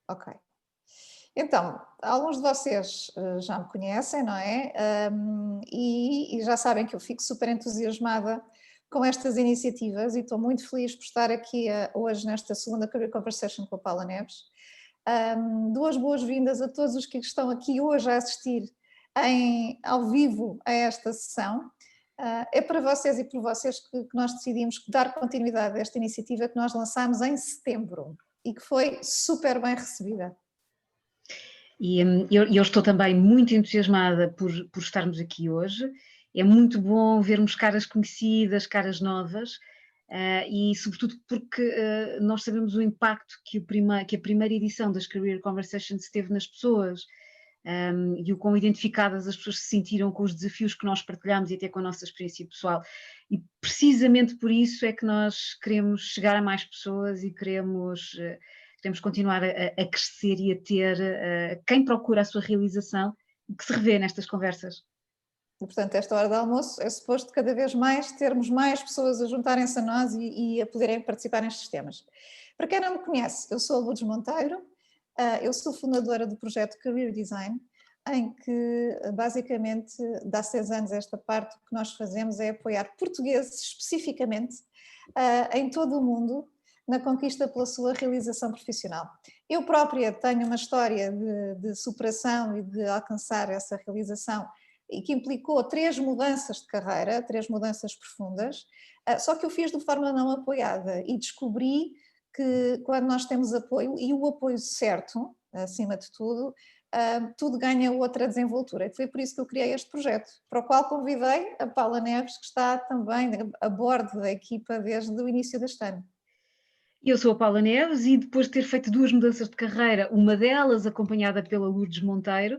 Ok. Então, alguns de vocês já me conhecem, não é? E já sabem que eu fico super entusiasmada com estas iniciativas e estou muito feliz por estar aqui hoje nesta segunda Career Conversation com a Paula Neves. Duas boas-vindas a todos os que estão aqui hoje a assistir ao vivo a esta sessão. É para vocês e por vocês que nós decidimos dar continuidade a esta iniciativa que nós lançámos em setembro e que foi super bem recebida. E eu estou também muito entusiasmada por estarmos aqui hoje. É muito bom vermos caras conhecidas, caras novas, e sobretudo porque nós sabemos o impacto que a primeira edição das Career Conversations teve nas pessoas, e o quão identificadas as pessoas se sentiram com os desafios que nós partilhamos e até com a nossa experiência pessoal. E precisamente por isso é que nós queremos chegar a mais pessoas e queremos continuar a crescer e a ter quem procura a sua realização e que se revê nestas conversas. E, portanto, esta hora do almoço é suposto cada vez mais termos mais pessoas a juntarem-se a nós e a poderem participar nestes temas. Para quem não me conhece, eu sou a Lourdes Monteiro, eu sou fundadora do projeto Career Design, em que basicamente de há 6 anos esta parte o que nós fazemos é apoiar portugueses especificamente em todo o mundo na conquista pela sua realização profissional. Eu própria tenho uma história de superação e de alcançar essa realização e que implicou 3 mudanças de carreira, 3 mudanças profundas, só que eu fiz de forma não apoiada e descobri que quando nós temos apoio, e o apoio certo, acima de tudo, tudo ganha outra desenvoltura. E foi por isso que eu criei este projeto, para o qual convidei a Paula Neves, que está também a bordo da equipa desde o início deste ano. Eu sou a Paula Neves e depois de ter feito 2 mudanças de carreira, uma delas acompanhada pela Lourdes Monteiro,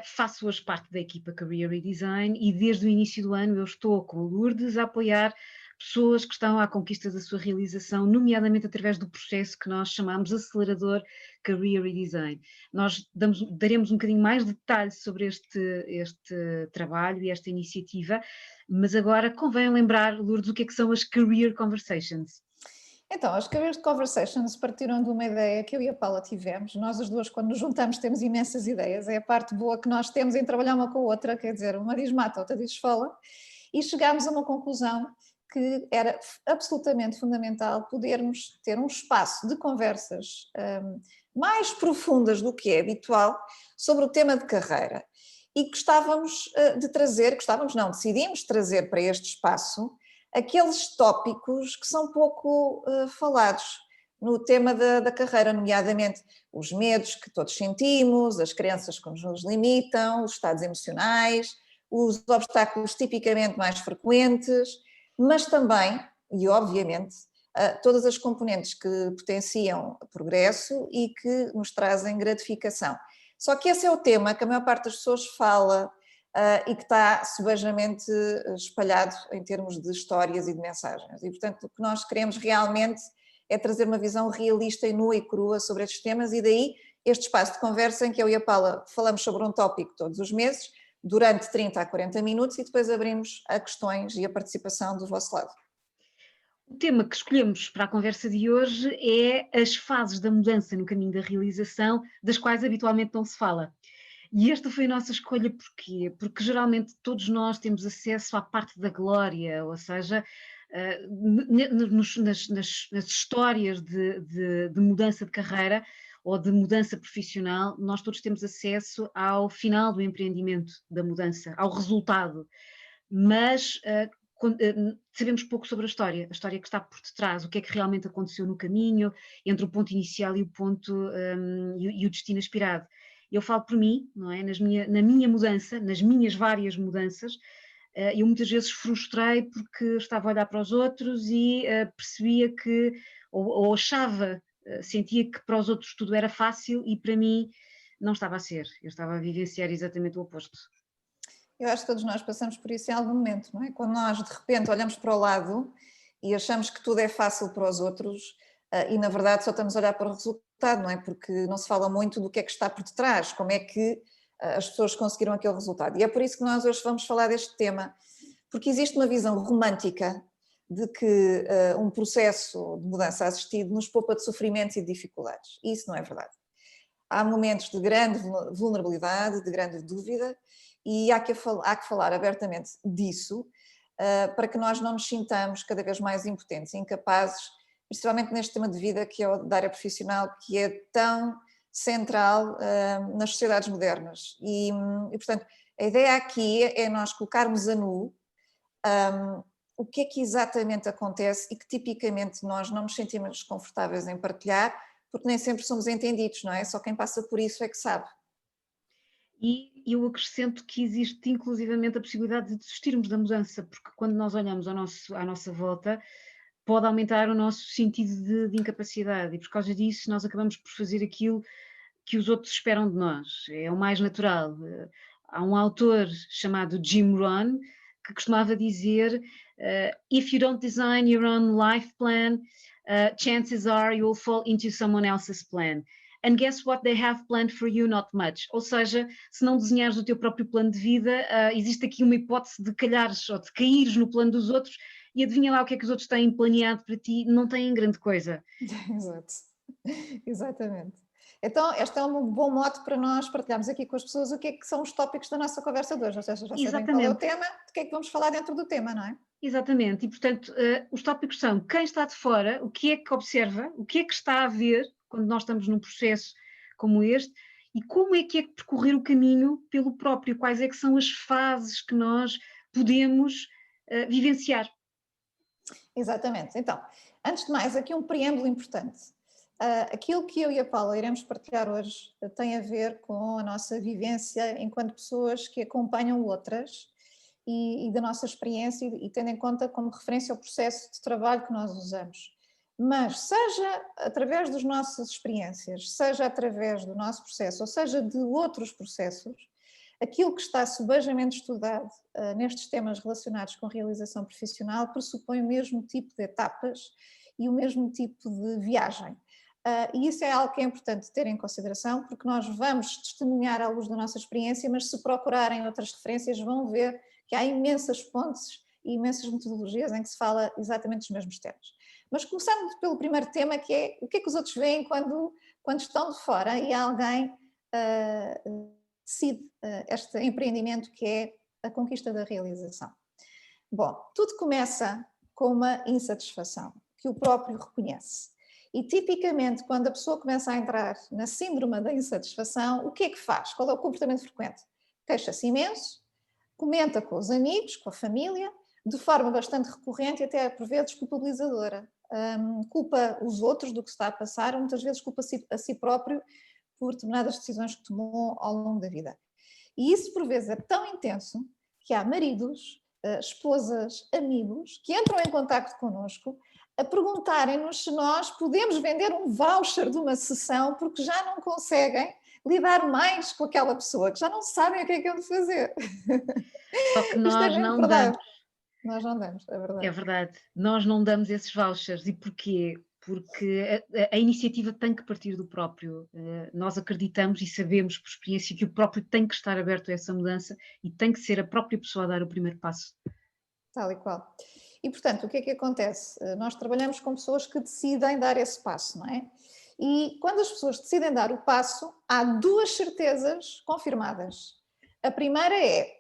faço hoje parte da equipa Career Redesign e desde o início do ano eu estou com a Lourdes a apoiar pessoas que estão à conquista da sua realização, nomeadamente através do processo que nós chamamos Acelerador Career Redesign. Nós daremos um bocadinho mais de detalhes sobre este trabalho e esta iniciativa, mas agora convém lembrar, Lourdes, o que é que são as Career Conversations. Então, as Career Conversations partiram de uma ideia que eu e a Paula tivemos. Nós as duas, quando nos juntamos, temos imensas ideias. É a parte boa que nós temos em trabalhar uma com a outra, quer dizer, uma diz mata, outra diz fala. E chegámos a uma conclusão que era absolutamente fundamental podermos ter um espaço de conversas mais profundas do que é habitual sobre o tema de carreira. E gostávamos de trazer, decidimos trazer para este espaço aqueles tópicos que são pouco falados no tema da carreira, nomeadamente os medos que todos sentimos, as crenças que nos limitam, os estados emocionais, os obstáculos tipicamente mais frequentes, mas também, e obviamente, todas as componentes que potenciam progresso e que nos trazem gratificação. Só que esse é o tema que a maior parte das pessoas fala e que está subejamente espalhado em termos de histórias e de mensagens. E, portanto, o que nós queremos realmente é trazer uma visão realista e nua e crua sobre estes temas e daí este espaço de conversa em que eu e a Paula falamos sobre um tópico todos os meses, durante 30 a 40 minutos e depois abrimos a questões e a participação do vosso lado. O tema que escolhemos para a conversa de hoje é as fases da mudança no caminho da realização, das quais habitualmente não se fala. E esta foi a nossa escolha porquê? Porque geralmente todos nós temos acesso à parte da glória, ou seja, nas histórias de mudança de carreira ou de mudança profissional, nós todos temos acesso ao final do empreendimento, da mudança, ao resultado. Mas sabemos pouco sobre a história que está por detrás, o que é que realmente aconteceu no caminho, entre o ponto inicial e o ponto e o destino aspirado. Eu falo por mim, não é? Na minha mudança, nas minhas várias mudanças, eu muitas vezes frustrei porque estava a olhar para os outros e percebia que, ou achava, sentia que para os outros tudo era fácil e para mim não estava a ser, eu estava a vivenciar exatamente o oposto. Eu acho que todos nós passamos por isso em algum momento, não é? Quando nós de repente olhamos para o lado e achamos que tudo é fácil para os outros e na verdade só estamos a olhar para o resultado, não é? Porque não se fala muito do que é que está por detrás, como é que as pessoas conseguiram aquele resultado. E é por isso que nós hoje vamos falar deste tema, porque existe uma visão romântica de que um processo de mudança assistido nos poupa de sofrimentos e de dificuldades. E isso não é verdade. Há momentos de grande vulnerabilidade, de grande dúvida, e há que falar abertamente disso, para que nós não nos sintamos cada vez mais impotentes, incapazes, principalmente neste tema de vida que é o da área profissional, que é tão central nas sociedades modernas. E, portanto, a ideia aqui é nós colocarmos a nu o que é que exatamente acontece e que tipicamente nós não nos sentimos confortáveis em partilhar, porque nem sempre somos entendidos, não é? Só quem passa por isso é que sabe. E eu acrescento que existe inclusivamente a possibilidade de desistirmos da mudança, porque quando nós olhamos à nossa volta, pode aumentar o nosso sentido de incapacidade e por causa disso nós acabamos por fazer aquilo que os outros esperam de nós, é o mais natural. Há um autor chamado Jim Rohn que costumava dizer if you don't design your own life plan, chances are you'll fall into someone else's plan. And guess what they have planned for you? Not much. Ou seja, se não desenhares o teu próprio plano de vida, existe aqui uma hipótese de calhares ou de caíres no plano dos outros e adivinha lá o que é que os outros têm planeado para ti, não têm grande coisa. Exato, exatamente. Então, este é um bom mote para nós partilharmos aqui com as pessoas o que é que são os tópicos da nossa conversa de hoje, ou seja, já sabem qual é o tema, de que é que vamos falar dentro do tema, não é? Exatamente, e portanto os tópicos são quem está de fora, o que é que observa, o que é que está a ver quando nós estamos num processo como este e como é que percorrer o caminho pelo próprio, quais é que são as fases que nós podemos vivenciar. Exatamente, então, antes de mais, aqui um preâmbulo importante. Aquilo que eu e a Paula iremos partilhar hoje tem a ver com a nossa vivência enquanto pessoas que acompanham outras e da nossa experiência e tendo em conta como referência o processo de trabalho que nós usamos. Mas seja através das nossas experiências, seja através do nosso processo, ou seja de outros processos, aquilo que está subejamente estudado nestes temas relacionados com realização profissional pressupõe o mesmo tipo de etapas e o mesmo tipo de viagem. E isso é algo que é importante ter em consideração, porque nós vamos testemunhar à luz da nossa experiência, mas se procurarem outras referências vão ver que há imensas pontes e imensas metodologias em que se fala exatamente dos mesmos temas. Mas começando pelo primeiro tema, que é o que é que os outros veem quando estão de fora e alguém decide este empreendimento que é a conquista da realização. Bom, tudo começa com uma insatisfação, que o próprio reconhece. E tipicamente, quando a pessoa começa a entrar na síndrome da insatisfação, o que é que faz? Qual é o comportamento frequente? Queixa-se imenso, comenta com os amigos, com a família, de forma bastante recorrente e até por vezes culpabilizadora. Culpa os outros do que está a passar, muitas vezes culpa a si próprio por determinadas decisões que tomou ao longo da vida. E isso por vezes é tão intenso que há maridos, esposas, amigos que entram em contacto connosco a perguntarem-nos se nós podemos vender um voucher de uma sessão porque já não conseguem lidar mais com aquela pessoa, que já não sabem o que é que hão de fazer. Só que Isto é nós mesmo não verdade. damos. Nós não damos, é verdade. É verdade, nós não damos esses vouchers. E porquê? Porque a iniciativa tem que partir do próprio. Nós acreditamos e sabemos por experiência que o próprio tem que estar aberto a essa mudança e tem que ser a própria pessoa a dar o primeiro passo. Tal e qual. E, portanto, o que é que acontece? Nós trabalhamos com pessoas que decidem dar esse passo, não é? E quando as pessoas decidem dar o passo, há duas certezas confirmadas. A primeira é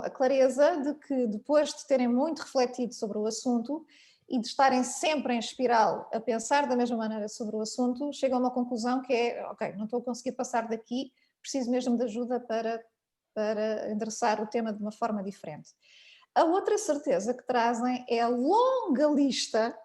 a clareza de que depois de terem muito refletido sobre o assunto e de estarem sempre em espiral a pensar da mesma maneira sobre o assunto, chegam a uma conclusão que é, ok, não estou a conseguir passar daqui, preciso mesmo de ajuda para endereçar o tema de uma forma diferente. A outra certeza que trazem é a longa lista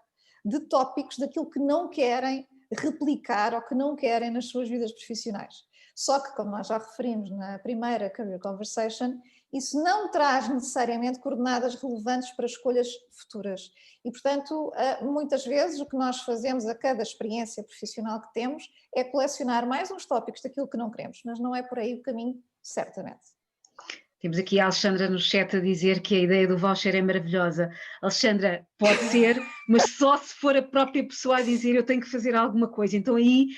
de tópicos daquilo que não querem replicar ou que não querem nas suas vidas profissionais. Só que, como nós já referimos na primeira Career Conversation, isso não traz necessariamente coordenadas relevantes para escolhas futuras. E, portanto, muitas vezes o que nós fazemos a cada experiência profissional que temos é colecionar mais uns tópicos daquilo que não queremos, mas não é por aí o caminho, certamente. Temos aqui a Alexandra no chat a dizer que a ideia do voucher é maravilhosa. Alexandra, pode ser, mas só se for a própria pessoa a dizer eu tenho que fazer alguma coisa. Então aí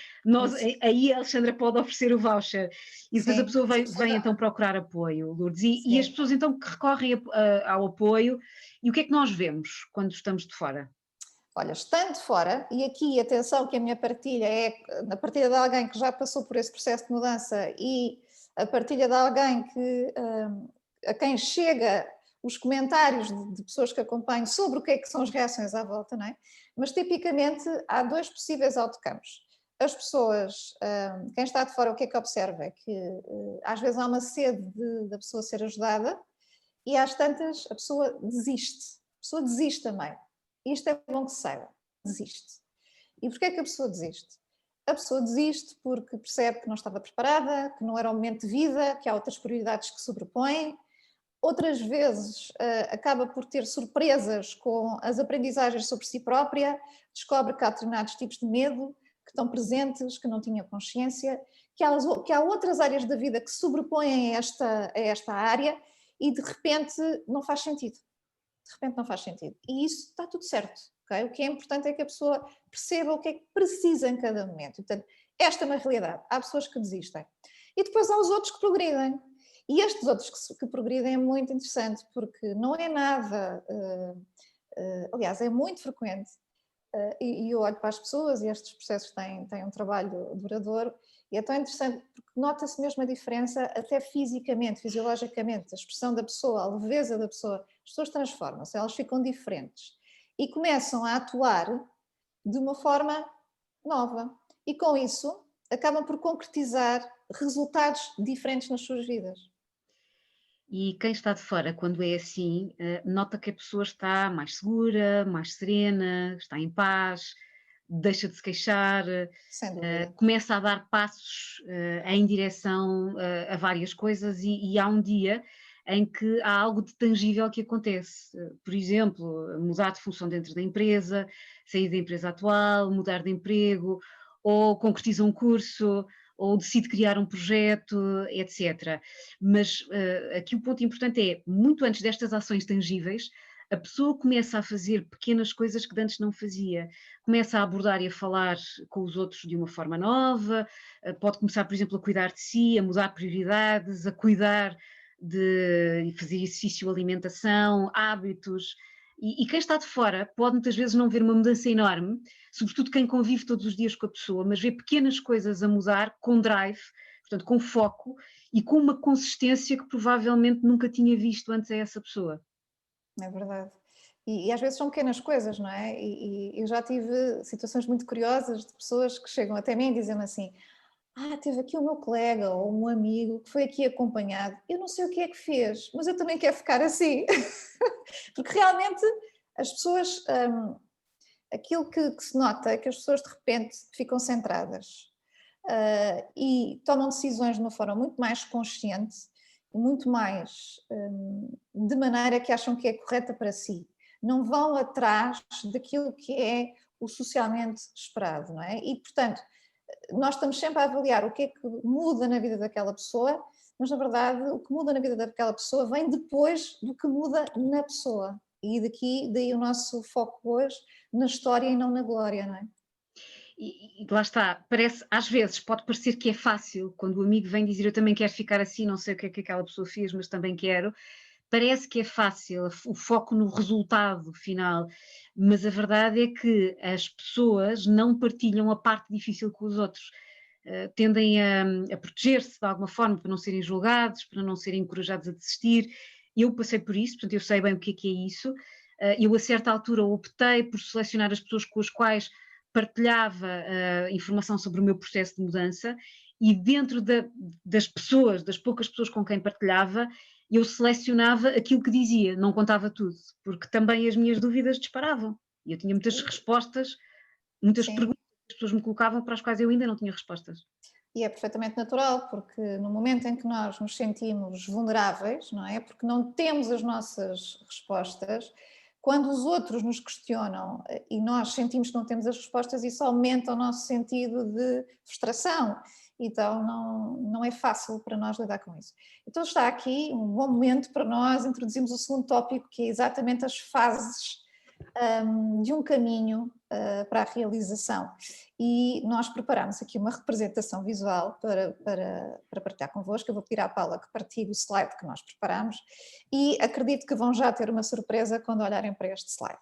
a Alexandra pode oferecer o voucher. E depois a Sim, pessoa vem então procurar apoio, Lourdes. E as sim. pessoas então que recorrem ao apoio. E o que é que nós vemos quando estamos de fora? Olha, estando fora, e aqui atenção que a minha partilha é a partilha de alguém que já passou por esse processo de mudança e a partilha de alguém a quem chega os comentários de pessoas que acompanho sobre o que é que são as reações à volta, não é? Mas tipicamente há dois possíveis outcomes. As pessoas, quem está de fora, o que é que observa? É que às vezes há uma sede da pessoa ser ajudada e às tantas a pessoa desiste. A pessoa desiste também. Isto é bom que se saiba, desiste. E porquê é que a pessoa desiste? A pessoa desiste porque percebe que não estava preparada, que não era o momento de vida, que há outras prioridades que sobrepõem. Outras vezes acaba por ter surpresas com as aprendizagens sobre si própria, descobre que há determinados tipos de medo que estão presentes, que não tinha consciência, que há outras áreas da vida que se sobrepõem a esta área e de repente não faz sentido. De repente não faz sentido. E isso está tudo certo. Okay? O que é importante é que a pessoa perceba o que é que precisa em cada momento. Portanto, esta é uma realidade. Há pessoas que desistem. E depois há os outros que progridem. E estes outros que progridem é muito interessante, porque não é nada. Aliás, é muito frequente. E eu olho para as pessoas e estes processos têm um trabalho duradouro. E é tão interessante porque nota-se mesmo a diferença, até fisicamente, fisiologicamente, a expressão da pessoa, a leveza da pessoa. As pessoas transformam-se, elas ficam diferentes e começam a atuar de uma forma nova. E com isso acabam por concretizar resultados diferentes nas suas vidas. E quem está de fora, quando é assim, nota que a pessoa está mais segura, mais serena, está em paz, deixa de se queixar, Sem dúvida. começa a dar passos em direção a várias coisas e há um dia em que há algo de tangível que acontece. Por exemplo, mudar de função dentro da empresa, sair da empresa atual, mudar de emprego, ou concretiza um curso, ou decide criar um projeto, etc. Mas aqui o ponto importante é, muito antes destas ações tangíveis, a pessoa começa a fazer pequenas coisas que antes não fazia, começa a abordar e a falar com os outros de uma forma nova, pode começar, por exemplo, a cuidar de si, a mudar prioridades, a cuidar de fazer exercício, alimentação, hábitos. E quem está de fora pode muitas vezes não ver uma mudança enorme, sobretudo quem convive todos os dias com a pessoa, mas vê pequenas coisas a mudar com drive, portanto, com foco e com uma consistência que provavelmente nunca tinha visto antes a essa pessoa. É verdade. E às vezes são pequenas coisas, não é? E eu já tive situações muito curiosas de pessoas que chegam até mim e dizem-me assim: teve aqui o meu colega ou um amigo que foi aqui acompanhado. Eu não sei o que é que fez, mas eu também quero ficar assim. Porque realmente as pessoas, aquilo que se nota é que as pessoas de repente ficam centradas e tomam decisões de uma forma muito mais consciente, muito mais de maneira que acham que é correta para si. Não vão atrás daquilo que é o socialmente esperado, não é? E, portanto, nós estamos sempre a avaliar o que é que muda na vida daquela pessoa, mas na verdade o que muda na vida daquela pessoa vem depois do que muda na pessoa. E daí o nosso foco hoje na história e não na glória, não é? E lá está, parece, às vezes pode parecer que é fácil, quando o amigo vem dizer eu também quero ficar assim, não sei o que é que aquela pessoa fez, mas também quero, parece que é fácil, o foco no resultado final, mas a verdade é que as pessoas não partilham a parte difícil com os outros. Tendem a proteger-se de alguma forma para não serem julgados, para não serem encorajados a desistir. Eu passei por isso, portanto eu sei bem o que é isso. Eu a certa altura optei por selecionar as pessoas com as quais partilhava informação sobre o meu processo de mudança e dentro das pessoas, das poucas pessoas com quem partilhava, eu selecionava aquilo que dizia, não contava tudo, porque também as minhas dúvidas disparavam. E eu tinha muitas respostas, muitas Sim. perguntas que as pessoas me colocavam para as quais eu ainda não tinha respostas. E é perfeitamente natural, porque no momento em que nós nos sentimos vulneráveis, não é? Porque não temos as nossas respostas, Quando os outros nos questionam e nós sentimos que não temos as respostas, isso aumenta o nosso sentido de frustração. Então não é fácil para nós lidar com isso. Então está aqui um bom momento para nós introduzirmos o segundo tópico, que é exatamente as fases de um caminho para a realização. E nós preparamos aqui uma representação visual para partilhar convosco. Eu vou pedir à Paula que partilhe o slide que nós preparamos e acredito que vão já ter uma surpresa quando olharem para este slide.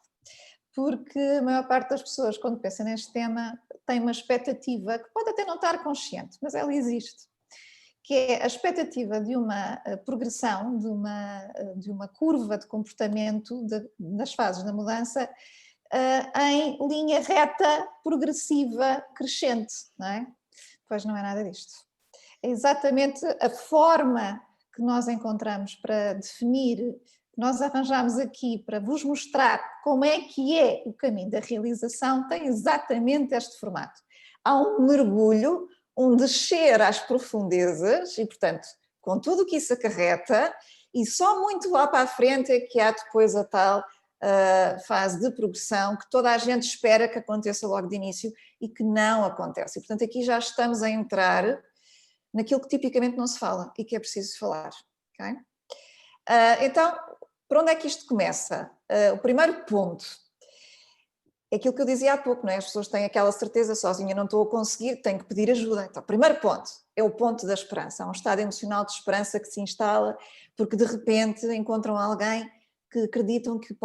Porque a maior parte das pessoas, quando pensa neste tema, tem uma expectativa que pode até não estar consciente, mas ela existe, que é a expectativa de uma progressão, de uma curva de comportamento das fases da mudança em linha reta, progressiva, crescente, não é? Pois não é nada disto. É exatamente a forma que nós encontramos para definir, que nós arranjamos aqui para vos mostrar como é que é o caminho da realização, tem exatamente este formato. Há um mergulho, um descer às profundezas e, portanto, com tudo o que isso acarreta, e só muito lá para a frente é que há depois a tal fase de progressão que toda a gente espera que aconteça logo de início e que não acontece. E, portanto, aqui já estamos a entrar naquilo que tipicamente não se fala e que é preciso falar. Okay? Então, por onde é que isto começa? O primeiro ponto é aquilo que eu dizia há pouco, não é? As pessoas têm aquela certeza, sozinha não estou a conseguir, tenho que pedir ajuda. Então, o primeiro ponto é o ponto da esperança, há um estado emocional de esperança que se instala porque de repente encontram alguém que acreditam que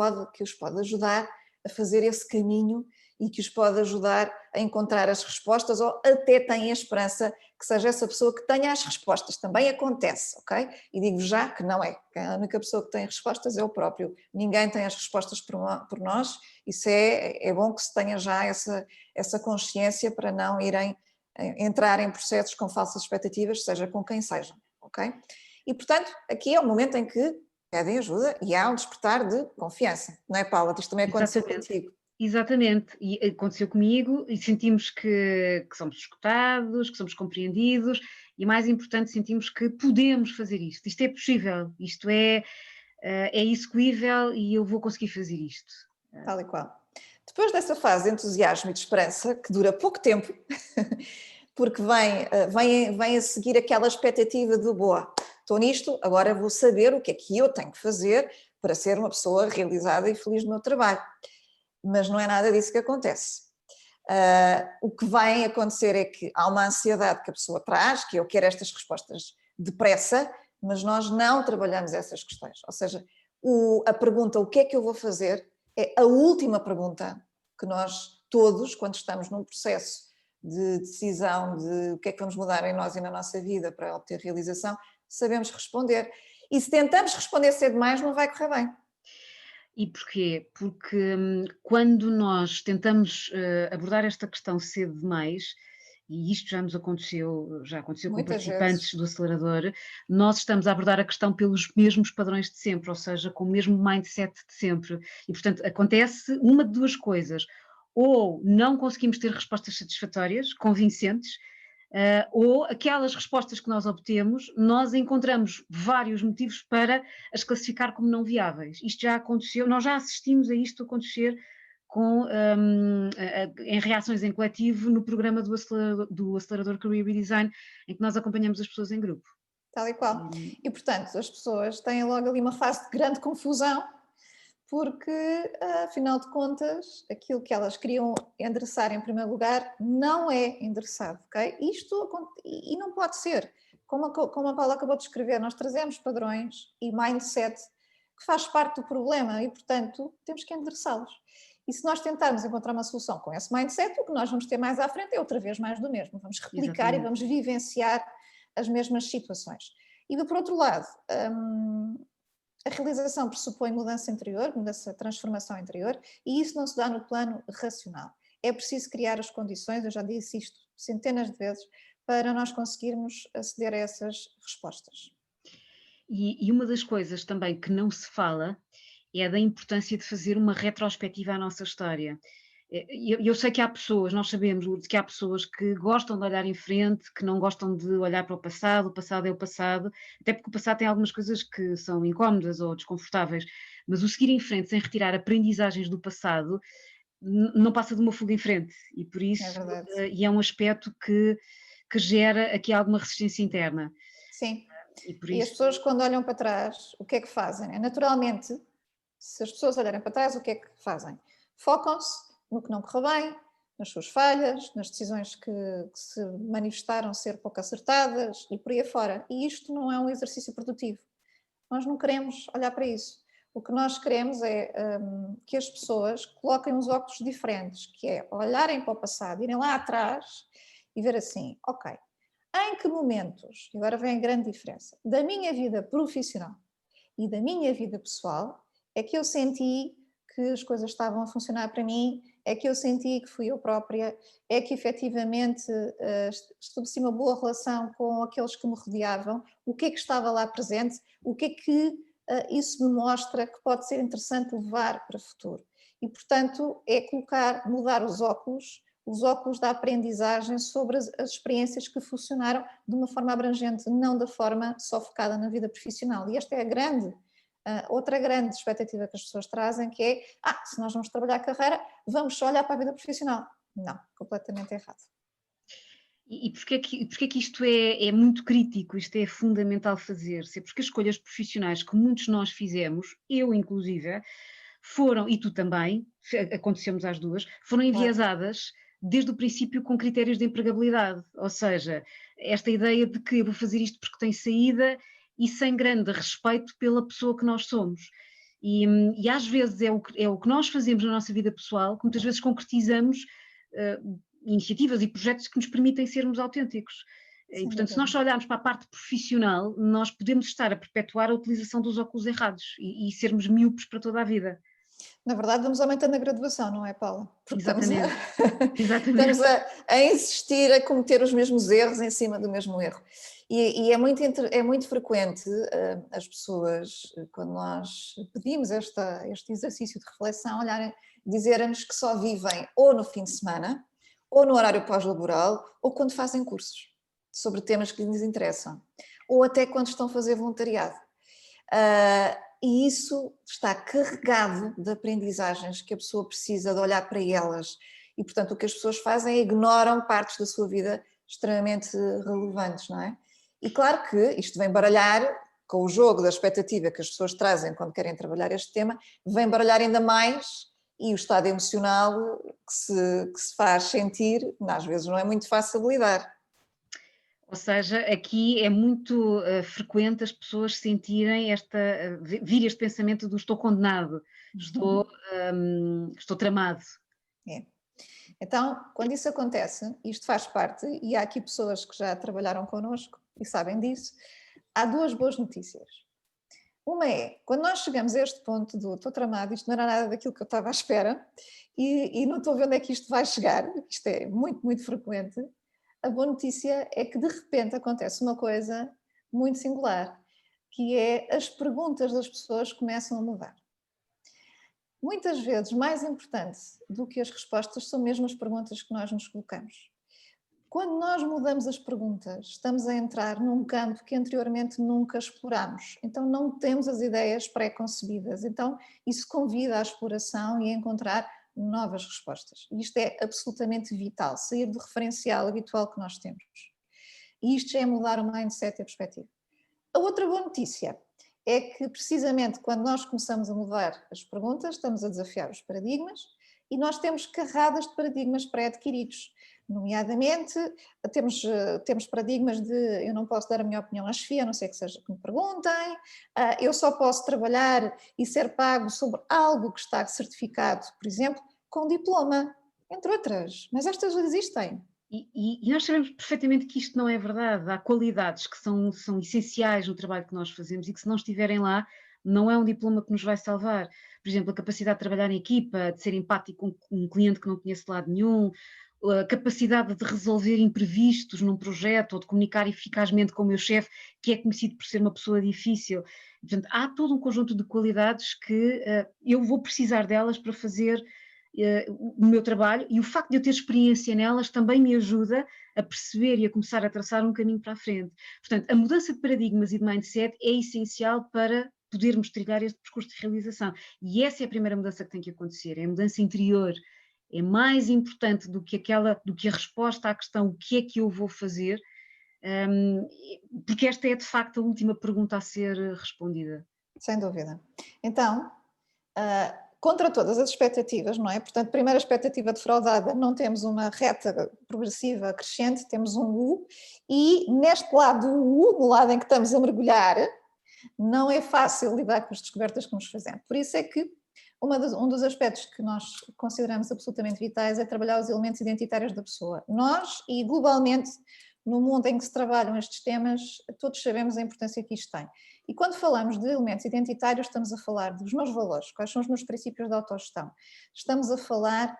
os pode ajudar a fazer esse caminho e que os pode ajudar a encontrar as respostas, ou até têm a esperança que seja essa pessoa que tenha as respostas. Também acontece, ok? E digo já que não é. A única pessoa que tem respostas é o próprio. Ninguém tem as respostas por nós. Isso é bom que se tenha já essa consciência para não entrar em processos com falsas expectativas, seja com quem seja, ok? E, portanto, aqui é o momento em que pedem ajuda e há um despertar de confiança, não é, Paula? Isto também aconteceu contigo. Exatamente, e aconteceu comigo e sentimos que somos escutados, que somos compreendidos e, mais importante, sentimos que podemos fazer isto. Isto é possível, isto é execuível e eu vou conseguir fazer isto. Tal e qual. Depois dessa fase de entusiasmo e de esperança, que dura pouco tempo, porque vem a seguir aquela expectativa de boa, estou nisto, agora vou saber o que é que eu tenho que fazer para ser uma pessoa realizada e feliz no meu trabalho. Mas não é nada disso que acontece. O que vai acontecer é que há uma ansiedade que a pessoa traz, que eu quero estas respostas depressa, mas nós não trabalhamos essas questões. Ou seja, a pergunta, o que é que eu vou fazer, é a última pergunta que nós todos, quando estamos num processo de decisão de o que é que vamos mudar em nós e na nossa vida para obter realização, sabemos responder. E se tentamos responder cedo demais, não vai correr bem. E porquê? Porque quando nós tentamos abordar esta questão cedo demais, e isto já aconteceu com Muitas participantes vezes. do acelerador, nós estamos a abordar a questão pelos mesmos padrões de sempre, ou seja, com o mesmo mindset de sempre. E, portanto, acontece uma de duas coisas. Ou não conseguimos ter respostas satisfatórias, convincentes, ou aquelas respostas que nós obtemos, nós encontramos vários motivos para as classificar como não viáveis. Isto já aconteceu, nós já assistimos a isto acontecer em reações em coletivo no programa do acelerador Career Redesign, em que nós acompanhamos as pessoas em grupo. Tal e qual. E, portanto, as pessoas têm logo ali uma fase de grande confusão, porque, afinal de contas, aquilo que elas queriam endereçar em primeiro lugar não é endereçado, ok? E não pode ser. Como a Paula acabou de escrever, nós trazemos padrões e mindset que faz parte do problema e, portanto, temos que endereçá-los. E se nós tentarmos encontrar uma solução com esse mindset, o que nós vamos ter mais à frente é outra vez mais do mesmo. Vamos replicar e vamos vivenciar as mesmas situações. E, por outro lado, a realização pressupõe mudança interior, mudança, transformação interior, e isso não se dá no plano racional. É preciso criar as condições, eu já disse isto centenas de vezes, para nós conseguirmos aceder a essas respostas. E uma das coisas também que não se fala é da importância de fazer uma retrospectiva à nossa história. Eu sei que há pessoas, nós sabemos, Lourdes, que há pessoas que gostam de olhar em frente, que não gostam de olhar para o passado é o passado, até porque o passado tem algumas coisas que são incómodas ou desconfortáveis, mas o seguir em frente sem retirar aprendizagens do passado não passa de uma fuga em frente, e por isso, É verdade. e é um aspecto que gera aqui alguma resistência interna. Sim. E por E as isso, pessoas, quando olham para trás, o que é que fazem? Naturalmente, se as pessoas olharem para trás, o que é que fazem? Focam-se no que não correu bem, nas suas falhas, nas decisões que se manifestaram ser pouco acertadas e por aí afora. E isto não é um exercício produtivo. Nós não queremos olhar para isso. O que nós queremos é que as pessoas coloquem uns óculos diferentes, que é olharem para o passado, irem lá atrás e ver assim, ok, em que momentos, e agora vem a grande diferença, da minha vida profissional e da minha vida pessoal, é que eu senti que as coisas estavam a funcionar para mim, é que eu senti que fui eu própria, é que efetivamente estabeleci uma boa relação com aqueles que me rodeavam, o que é que estava lá presente, o que é que isso me mostra que pode ser interessante levar para o futuro. E, portanto, é mudar os óculos da aprendizagem sobre as experiências que funcionaram de uma forma abrangente, não da forma só focada na vida profissional. E esta é outra grande expectativa que as pessoas trazem, que é, se nós vamos trabalhar a carreira, vamos só olhar para a vida profissional. Não, completamente errado. e porquê que isto é muito crítico, isto é fundamental fazer-se? É porque as escolhas profissionais que muitos de nós fizemos, eu inclusive, foram, e tu também, acontecemos às duas, foram Claro. enviesadas desde o princípio com critérios de empregabilidade, ou seja, esta ideia de que eu vou fazer isto porque tem saída e sem grande respeito pela pessoa que nós somos. E às vezes é o que nós fazemos na nossa vida pessoal, que muitas vezes concretizamos iniciativas e projetos que nos permitem sermos autênticos. E, Sem portanto, se nós dúvida. só olharmos para a parte profissional, nós podemos estar a perpetuar a utilização dos óculos errados e sermos míopes para toda a vida. Na verdade, vamos aumentando a graduação, não é, Paula? Porque Exatamente, estamos exatamente. a insistir a cometer os mesmos erros em cima do mesmo erro. E é muito frequente as pessoas, quando nós pedimos este exercício de reflexão, olharem, dizerem-nos que só vivem ou no fim de semana, ou no horário pós-laboral, ou quando fazem cursos sobre temas que lhes interessam, ou até quando estão a fazer voluntariado. E isso está carregado de aprendizagens que a pessoa precisa de olhar para elas e, portanto, o que as pessoas fazem é ignoram partes da sua vida extremamente relevantes, não é? E claro que isto vem baralhar com o jogo da expectativa que as pessoas trazem quando querem trabalhar este tema, vem baralhar ainda mais e o estado emocional que se faz sentir, às vezes não é muito fácil de lidar. Ou seja, aqui é muito frequente as pessoas sentirem vir este pensamento do estou condenado, estou tramado. É. Então, quando isso acontece, isto faz parte, e há aqui pessoas que já trabalharam connosco e sabem disso, há duas boas notícias. Uma é, quando nós chegamos a este ponto do estou tramado, isto não era nada daquilo que eu estava à espera, e não estou a ver onde é que isto vai chegar, isto é muito, muito frequente, a boa notícia é que de repente acontece uma coisa muito singular, que é as perguntas das pessoas começam a mudar. Muitas vezes, mais importante do que as respostas são mesmo as perguntas que nós nos colocamos. Quando nós mudamos as perguntas, estamos a entrar num campo que anteriormente nunca explorámos. Então não temos as ideias pré-concebidas. Então isso convida à exploração e a encontrar novas respostas. E isto é absolutamente vital, sair do referencial habitual que nós temos. E isto já é mudar o mindset e a perspectiva. A outra boa notícia é que precisamente quando nós começamos a mudar as perguntas, estamos a desafiar os paradigmas e nós temos carradas de paradigmas pré-adquiridos. Nomeadamente, temos paradigmas de eu não posso dar a minha opinião à chefia, a não ser que seja que me perguntem, eu só posso trabalhar e ser pago sobre algo que está certificado, por exemplo, com diploma, entre outras, mas estas existem. E nós sabemos perfeitamente que isto não é verdade. Há qualidades que são essenciais no trabalho que nós fazemos e que, se não estiverem lá, não é um diploma que nos vai salvar. Por exemplo, a capacidade de trabalhar em equipa, de ser empático com um cliente que não conhece de lado nenhum, a capacidade de resolver imprevistos num projeto ou de comunicar eficazmente com o meu chefe, que é conhecido por ser uma pessoa difícil. Portanto, há todo um conjunto de qualidades que eu vou precisar delas para fazer o meu trabalho, e o facto de eu ter experiência nelas também me ajuda a perceber e a começar a traçar um caminho para a frente. Portanto, a mudança de paradigmas e de mindset é essencial para podermos trilhar este percurso de realização. E essa é a primeira mudança que tem que acontecer, é a mudança interior. É mais importante do que a resposta à questão o que é que eu vou fazer, porque esta é de facto a última pergunta a ser respondida. Sem dúvida. Então, contra todas as expectativas, não é? Portanto, primeira expectativa defraudada, não temos uma reta progressiva crescente, temos um U, e neste lado do U, no lado em que estamos a mergulhar, não é fácil lidar com as descobertas que nos fazemos. Por isso é que um dos aspectos que nós consideramos absolutamente vitais é trabalhar os elementos identitários da pessoa. Nós, e globalmente, no mundo em que se trabalham estes temas, todos sabemos a importância que isto tem. E quando falamos de elementos identitários, estamos a falar dos meus valores, quais são os meus princípios de autogestão. Estamos a falar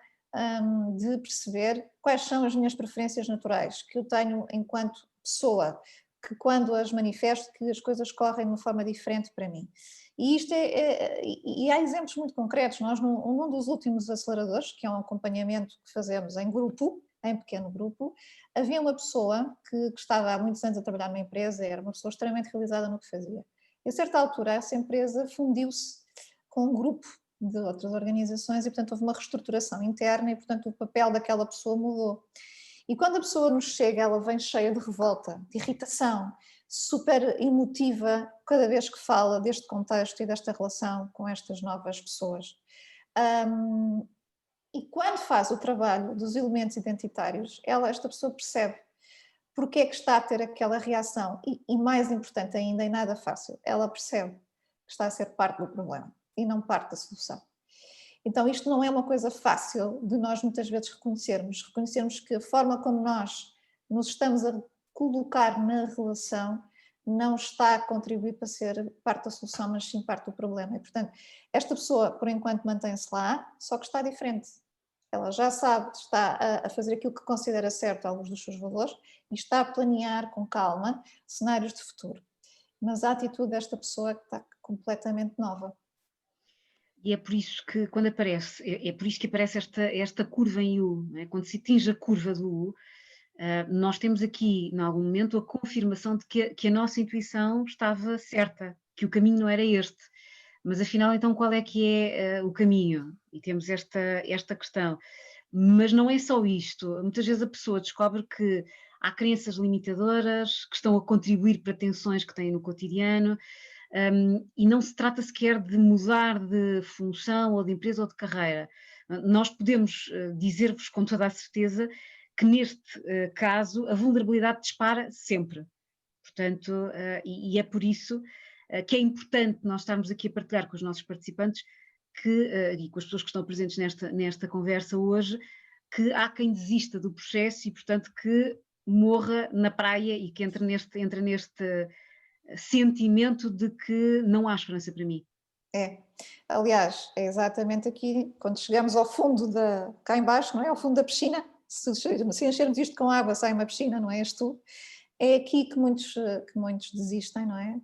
de perceber quais são as minhas preferências naturais que eu tenho enquanto pessoa, que quando as manifesto, que as coisas correm de uma forma diferente para mim. E isto e há exemplos muito concretos. Nós, num dos últimos aceleradores, que é um acompanhamento que fazemos em grupo, em pequeno grupo, havia uma pessoa que estava há muitos anos a trabalhar numa empresa, era uma pessoa extremamente realizada no que fazia. E a certa altura essa empresa fundiu-se com um grupo de outras organizações e, portanto, houve uma reestruturação interna e, portanto, o papel daquela pessoa mudou. E quando a pessoa nos chega, ela vem cheia de revolta, de irritação, super emotiva cada vez que fala deste contexto e desta relação com estas novas pessoas. E quando faz o trabalho dos elementos identitários, esta pessoa percebe porque é que está a ter aquela reação e mais importante ainda, e nada fácil, ela percebe que está a ser parte do problema e não parte da solução. Então isto não é uma coisa fácil de nós muitas vezes reconhecermos que a forma como nós nos estamos a colocar na relação não está a contribuir para ser parte da solução, mas sim parte do problema. E, portanto, esta pessoa, por enquanto, mantém-se lá, só que está diferente. Ela já sabe, está a fazer aquilo que considera certo à luz dos seus valores e está a planear com calma cenários de futuro. Mas a atitude desta pessoa está completamente nova. E é por isso que quando aparece, é por isso que aparece esta curva em U, não é? Quando se atinge a curva do U, nós temos aqui, em algum momento, a confirmação de que a nossa intuição estava certa, que o caminho não era este. Mas afinal, então, qual é que é o caminho? E temos esta questão. Mas não é só isto. Muitas vezes a pessoa descobre que há crenças limitadoras que estão a contribuir para tensões que têm no cotidiano, e não se trata sequer de mudar de função ou de empresa ou de carreira. Nós podemos dizer-vos com toda a certeza que neste caso a vulnerabilidade dispara sempre. Portanto, e é por isso que é importante nós estarmos aqui a partilhar com os nossos participantes e com as pessoas que estão presentes nesta conversa hoje, que há quem desista do processo e, portanto, que morra na praia e que entre neste sentimento de que não há esperança para mim. Aliás, é exatamente aqui, quando chegamos ao fundo cá embaixo, não é? Ao fundo da piscina, se enchermos isto com água, sai uma piscina, não é? És tu. É aqui que muitos desistem, não é?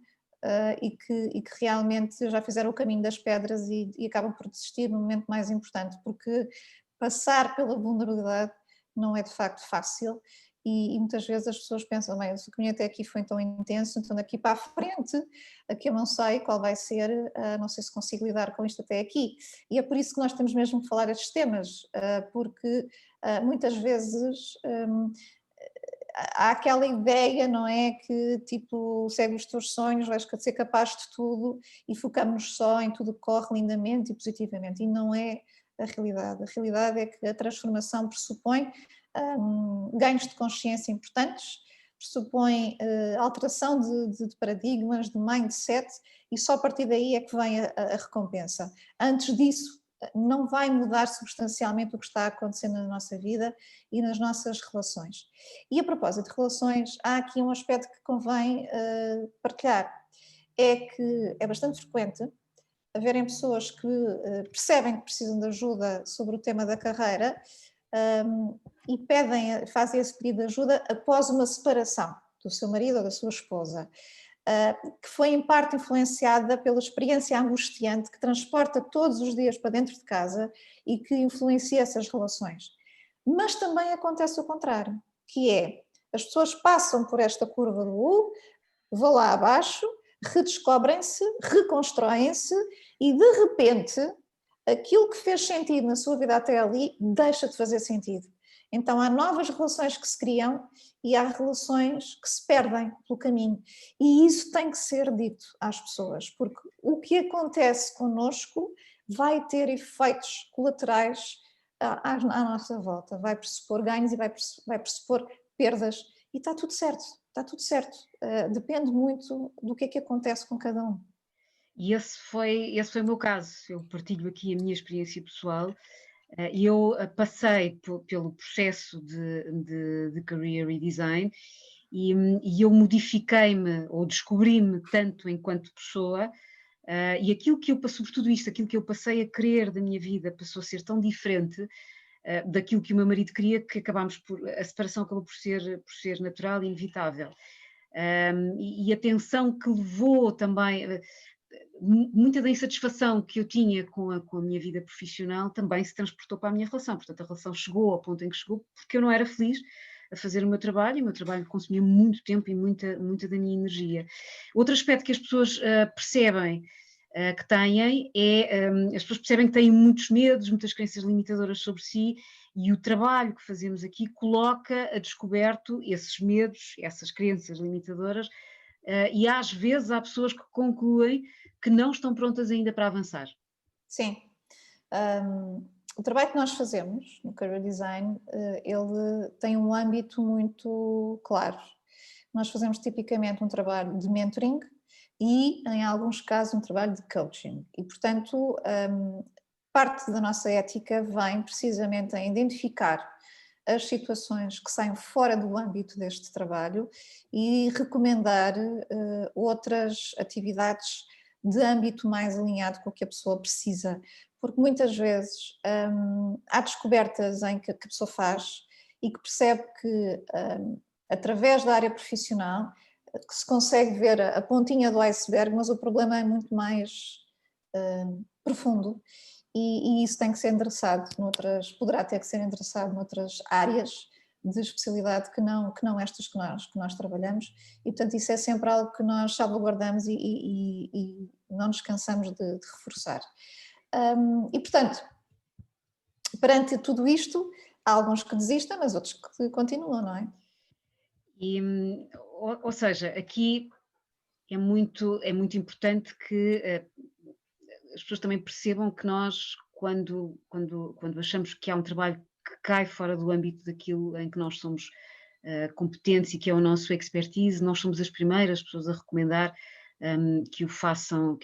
E que realmente já fizeram o caminho das pedras e acabam por desistir no momento mais importante, porque passar pela vulnerabilidade não é de facto fácil e muitas vezes as pessoas pensam, bem, o caminho até aqui foi tão intenso, então daqui para a frente, aqui eu não sei qual vai ser, não sei se consigo lidar com isto até aqui. E é por isso que nós temos mesmo que falar estes temas, porque muitas vezes há aquela ideia, não é, que tipo, segue os teus sonhos, vais ser capaz de tudo e focamos só em tudo que corre lindamente e positivamente, e não é a realidade. A realidade é que a transformação pressupõe ganhos de consciência importantes, pressupõe alteração de paradigmas, de mindset, e só a partir daí é que vem a recompensa. Antes disso, não vai mudar substancialmente o que está acontecendo na nossa vida e nas nossas relações. E a propósito de relações, há aqui um aspecto que convém partilhar, é que é bastante frequente haverem pessoas que percebem que precisam de ajuda sobre o tema da carreira e fazem esse pedido de ajuda após uma separação do seu marido ou da sua esposa, que foi em parte influenciada pela experiência angustiante que transporta todos os dias para dentro de casa e que influencia essas relações. Mas também acontece o contrário, que é, as pessoas passam por esta curva do U, vão lá abaixo, redescobrem-se, reconstroem-se e de repente aquilo que fez sentido na sua vida até ali deixa de fazer sentido. Então há novas relações que se criam e há relações que se perdem pelo caminho. E isso tem que ser dito às pessoas, porque o que acontece connosco vai ter efeitos colaterais à nossa volta, vai pressupor ganhos e vai pressupor perdas, e está tudo certo, está tudo certo. Depende muito do que é que acontece com cada um. E esse foi o meu caso. Eu partilho aqui a minha experiência pessoal. E eu passei pelo processo de career redesign e eu modifiquei-me ou descobri-me tanto enquanto pessoa, e aquilo que eu, sobretudo isto, aquilo que eu passei a querer da minha vida passou a ser tão diferente daquilo que o meu marido queria, que a separação acabou por ser natural e inevitável. E a tensão que levou também, muita da insatisfação que eu tinha com a minha vida profissional também se transportou para a minha relação. Portanto, a relação chegou ao ponto em que chegou porque eu não era feliz a fazer o meu trabalho, e o meu trabalho consumia muito tempo e muita da minha energia. Outro aspecto que as pessoas percebem que têm as pessoas percebem que têm muitos medos, muitas crenças limitadoras sobre si, e o trabalho que fazemos aqui coloca a descoberto esses medos, essas crenças limitadoras, e às vezes há pessoas que concluem que não estão prontas ainda para avançar. Sim. O trabalho que nós fazemos no Career Design, ele tem um âmbito muito claro. Nós fazemos tipicamente um trabalho de mentoring e, em alguns casos, um trabalho de coaching. E, portanto, parte da nossa ética vem precisamente em identificar as situações que saem fora do âmbito deste trabalho e recomendar outras atividades de âmbito mais alinhado com o que a pessoa precisa, porque muitas vezes há descobertas em que a pessoa faz e que percebe que através da área profissional que se consegue ver a pontinha do iceberg, mas o problema é muito mais profundo e isso tem que ser endereçado poderá ter que ser endereçado noutras áreas de especialidade que não estas que nós trabalhamos, e portanto isso é sempre algo que nós salvaguardamos e não nos cansamos de reforçar. E portanto, perante tudo isto, há alguns que desistem, mas outros que continuam, não é? Ou seja, aqui é muito importante que as pessoas também percebam que nós, quando achamos que há um trabalho que cai fora do âmbito daquilo em que nós somos competentes e que é o nosso expertise, nós somos as primeiras pessoas a recomendar que o façam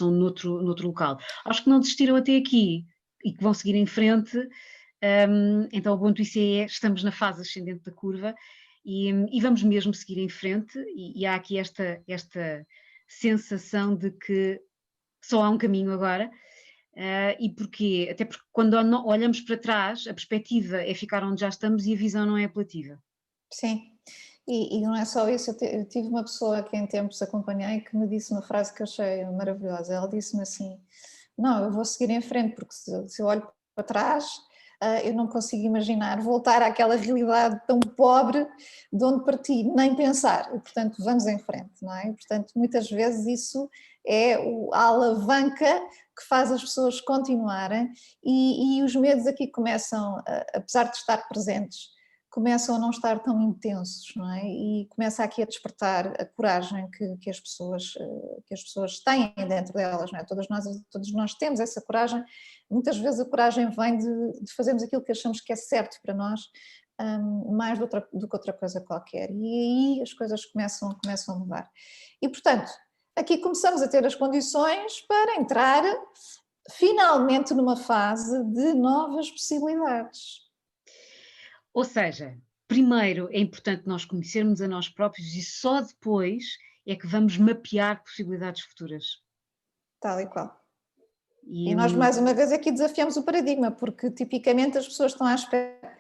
noutro local. Aos que não desistiram até aqui e que vão seguir em frente, então o bom notícia é estamos na fase ascendente da curva e vamos mesmo seguir em frente, e há aqui esta sensação de que só há um caminho agora. E porquê? Até porque quando olhamos para trás, a perspectiva é ficar onde já estamos e a visão não é apelativa. Sim, e não é só isso, eu tive uma pessoa que em tempos acompanhei que me disse uma frase que eu achei maravilhosa. Ela disse-me assim: não, eu vou seguir em frente, porque se eu olho para trás, eu não consigo imaginar voltar àquela realidade tão pobre de onde parti, nem pensar, e portanto vamos em frente, não é? E, portanto, muitas vezes isso é a alavanca que faz as pessoas continuarem e os medos aqui começam, apesar de estar presentes, começam a não estar tão intensos, não é? E começa aqui a despertar a coragem que as pessoas têm dentro delas, não é? Todos nós temos essa coragem. Muitas vezes a coragem vem de fazermos aquilo que achamos que é certo para nós, mais do que outra coisa qualquer. E aí as coisas começam a mudar. E, portanto, aqui começamos a ter as condições para entrar finalmente numa fase de novas possibilidades. Ou seja, primeiro é importante nós conhecermos a nós próprios e só depois é que vamos mapear possibilidades futuras. Tal e qual. E nós, mais uma vez, aqui desafiamos o paradigma, porque tipicamente as pessoas estão à espera,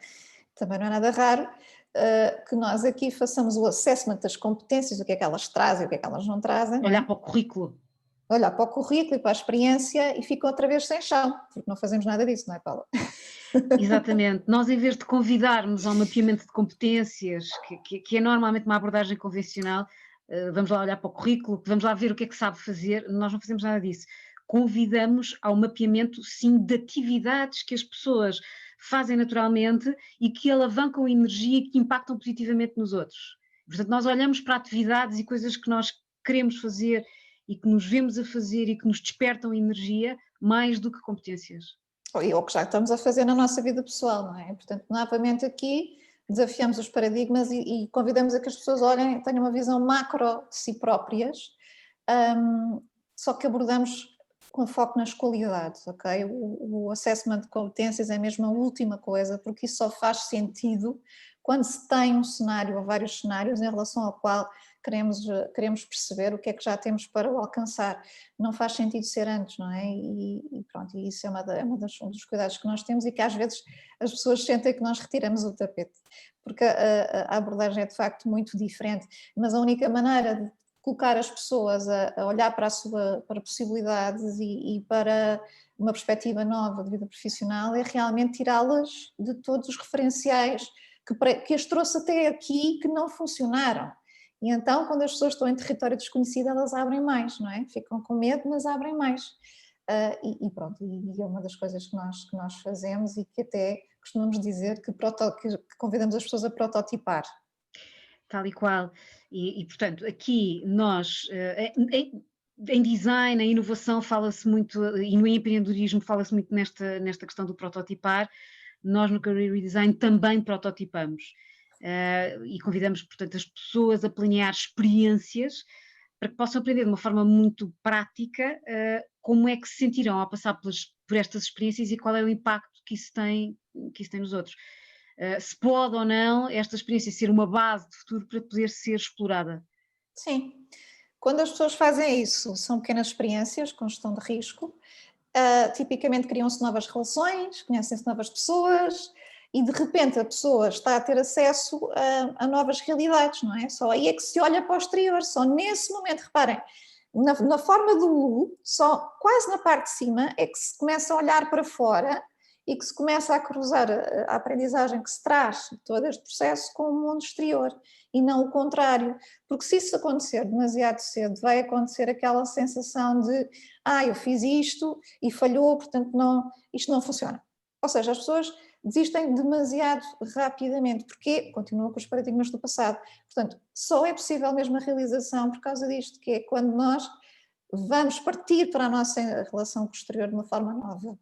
também não é nada raro, que nós aqui façamos o assessment das competências, o que é que elas trazem, o que é que elas não trazem. Olhar para o currículo. Olhar para o currículo e para a experiência e ficam outra vez sem chão, porque não fazemos nada disso, não é, Paula? Exatamente. Nós, em vez de convidarmos ao mapeamento de competências, que é normalmente uma abordagem convencional, vamos lá olhar para o currículo, vamos lá ver o que é que sabe fazer, nós não fazemos nada disso. Convidamos ao mapeamento, sim, de atividades que as pessoas fazem naturalmente e que alavancam energia e que impactam positivamente nos outros. Portanto, nós olhamos para atividades e coisas que nós queremos fazer e que nos vemos a fazer e que nos despertam energia mais do que competências. E o que já estamos a fazer na nossa vida pessoal, não é? Portanto, novamente aqui desafiamos os paradigmas e convidamos a que as pessoas olhem, tenham uma visão macro de si próprias, só que abordamos com foco nas qualidades, ok? O assessment de competências é mesmo a última coisa, porque isso só faz sentido quando se tem um cenário ou vários cenários em relação ao qual queremos perceber o que é que já temos para o alcançar. Não faz sentido ser antes, não é? E pronto, e isso é um dos cuidados que nós temos e que às vezes as pessoas sentem que nós retiramos o tapete, porque a abordagem é de facto muito diferente, mas a única maneira de colocar as pessoas a olhar para possibilidades e para uma perspectiva nova de vida profissional é realmente tirá-las de todos os referenciais que as trouxe até aqui que não funcionaram. E então, quando as pessoas estão em território desconhecido, elas abrem mais, não é? Ficam com medo, mas abrem mais. E pronto, e é uma das coisas que nós fazemos e que até costumamos dizer que convidamos as pessoas a prototipar. Tal e qual. Portanto, aqui nós, em design, em inovação, fala-se muito, e no empreendedorismo fala-se muito nesta questão do prototipar. Nós no Career Redesign também prototipamos. E convidamos, portanto, as pessoas a planear experiências para que possam aprender de uma forma muito prática como é que se sentirão ao passar por estas experiências e qual é o impacto que isso tem nos outros. Se pode ou não esta experiência ser uma base de futuro para poder ser explorada. Sim, quando as pessoas fazem isso, são pequenas experiências com gestão de risco, tipicamente criam-se novas relações, conhecem-se novas pessoas e de repente a pessoa está a ter acesso a novas realidades, não é? Só aí é que se olha para o exterior, só nesse momento, reparem, na forma do U, só quase na parte de cima é que se começa a olhar para fora e que se começa a cruzar a aprendizagem que se traz de todo este processo com o mundo exterior e não o contrário, porque se isso acontecer demasiado cedo vai acontecer aquela sensação de eu fiz isto e falhou, portanto isto não funciona. Ou seja, as pessoas desistem demasiado rapidamente, porque continuam com os paradigmas do passado. Portanto, só é possível mesmo a realização por causa disto, que é quando nós vamos partir para a nossa relação com o exterior de uma forma nova.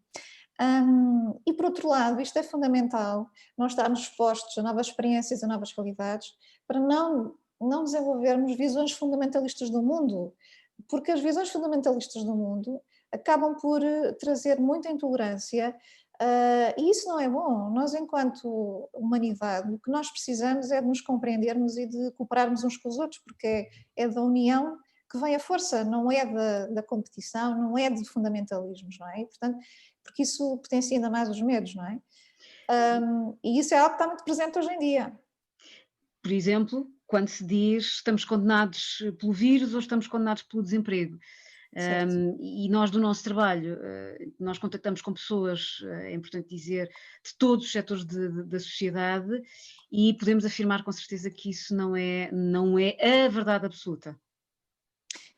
E por outro lado, isto é fundamental, nós estarmos expostos a novas experiências, a novas realidades, para não desenvolvermos visões fundamentalistas do mundo, porque as visões fundamentalistas do mundo acabam por trazer muita intolerância e isso não é bom. Nós, enquanto humanidade, o que nós precisamos é de nos compreendermos e de cooperarmos uns com os outros, porque é da união que vem a força, não é da competição, não é de fundamentalismos, não é? E, portanto, porque isso potencia ainda mais os medos, não é? E isso é algo que está muito presente hoje em dia. Por exemplo, quando se diz estamos condenados pelo vírus ou estamos condenados pelo desemprego. E nós do nosso trabalho, nós contactamos com pessoas, é importante dizer, de todos os setores da sociedade e podemos afirmar com certeza que isso não é a verdade absoluta.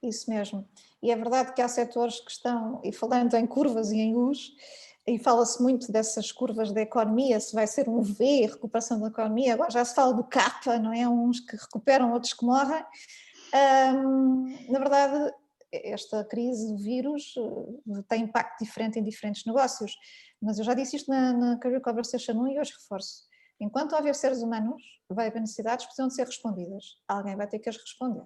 Isso mesmo. E é verdade que há setores que estão, e falando em curvas e em U's, e fala-se muito dessas curvas da economia, se vai ser um V, recuperação da economia, agora já se fala do K, não é? Uns que recuperam, outros que morrem. Na verdade, esta crise do vírus tem impacto diferente em diferentes negócios, mas eu já disse isto na Career Conversation 1 e hoje reforço. Enquanto houver seres humanos, vai haver necessidades que precisam de ser respondidas. Alguém vai ter que as responder.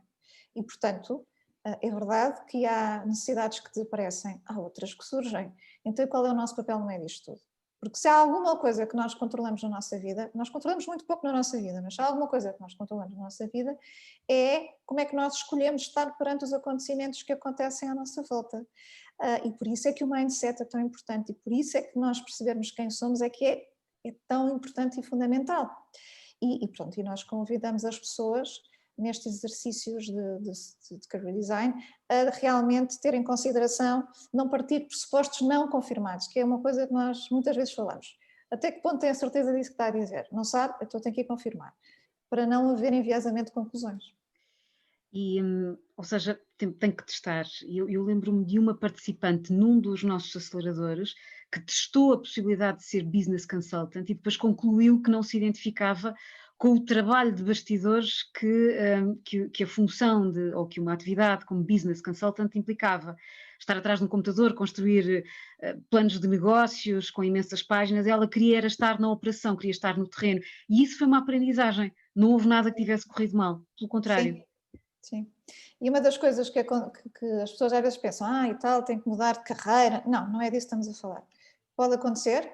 E, portanto, é verdade que há necessidades que desaparecem, há outras que surgem. Então, qual é o nosso papel no meio disto tudo? Porque se há alguma coisa que nós controlamos na nossa vida, nós controlamos muito pouco na nossa vida, mas se há alguma coisa que nós controlamos na nossa vida, é como é que nós escolhemos estar perante os acontecimentos que acontecem à nossa volta. E por isso é que o mindset é tão importante e por isso é que nós percebermos quem somos é que é tão importante e fundamental. Pronto, e nós convidamos as pessoas nestes exercícios de career design, a realmente ter em consideração não partir de pressupostos não confirmados, que é uma coisa que nós muitas vezes falamos. Até que ponto tem a certeza disso que está a dizer? Não sabe? Então tem que ir confirmar, para não haver enviesamento de conclusões. Ou seja, tem que testar. Eu lembro-me de uma participante num dos nossos aceleradores que testou a possibilidade de ser business consultant e depois concluiu que não se identificava com o trabalho de bastidores que a função ou que uma atividade como business consultant implicava. Estar atrás de um computador, construir planos de negócios com imensas páginas, ela queria era estar na operação, queria estar no terreno. E isso foi uma aprendizagem. Não houve nada que tivesse corrido mal, pelo contrário. Sim. Sim. E uma das coisas que as pessoas às vezes pensam, e tal, tem que mudar de carreira. Não, não é disso que estamos a falar. Pode acontecer,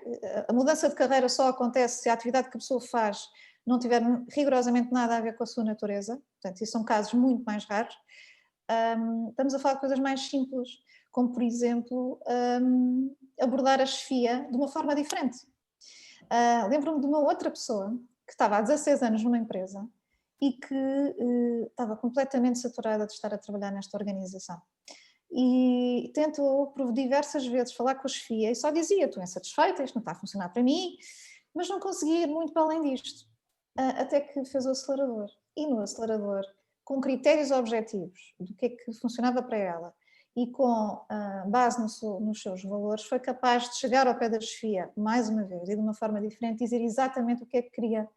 a mudança de carreira só acontece se a atividade que a pessoa faz não tiver rigorosamente nada a ver com a sua natureza, portanto, isso são casos muito mais raros. Estamos a falar de coisas mais simples, como por exemplo, abordar a chefia de uma forma diferente. Lembro-me de uma outra pessoa que estava há 16 anos numa empresa e que estava completamente saturada de estar a trabalhar nesta organização. E tentou por diversas vezes falar com a chefia e só dizia, estou insatisfeita, isto não está a funcionar para mim, mas não conseguia ir muito para além disto. Até que fez o acelerador. E no acelerador, com critérios objetivos do que é que funcionava para ela e com base nos seus valores, foi capaz de chegar ao pé da chefia, mais uma vez, e de uma forma diferente, dizer exatamente o que é que queria.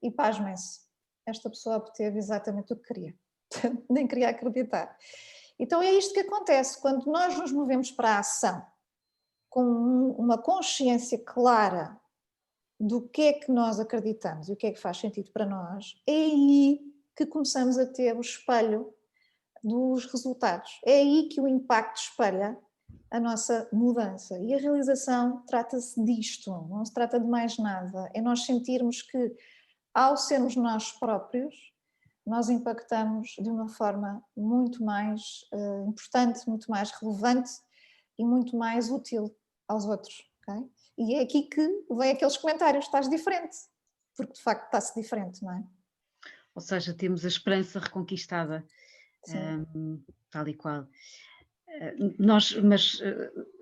E pasmem-se, esta pessoa obteve exatamente o que queria. Nem queria acreditar. Então é isto que acontece quando nós nos movemos para a ação com uma consciência clara do que é que nós acreditamos e o que é que faz sentido para nós, é aí que começamos a ter o espelho dos resultados. É aí que o impacto espelha a nossa mudança. E a realização trata-se disto, não se trata de mais nada. É nós sentirmos que, ao sermos nós próprios, nós impactamos de uma forma muito mais importante, muito mais relevante e muito mais útil aos outros. Okay? E é aqui que vem aqueles comentários, estás diferente, porque de facto está-se diferente, não é? Ou seja, temos a esperança reconquistada, tal e qual. Mas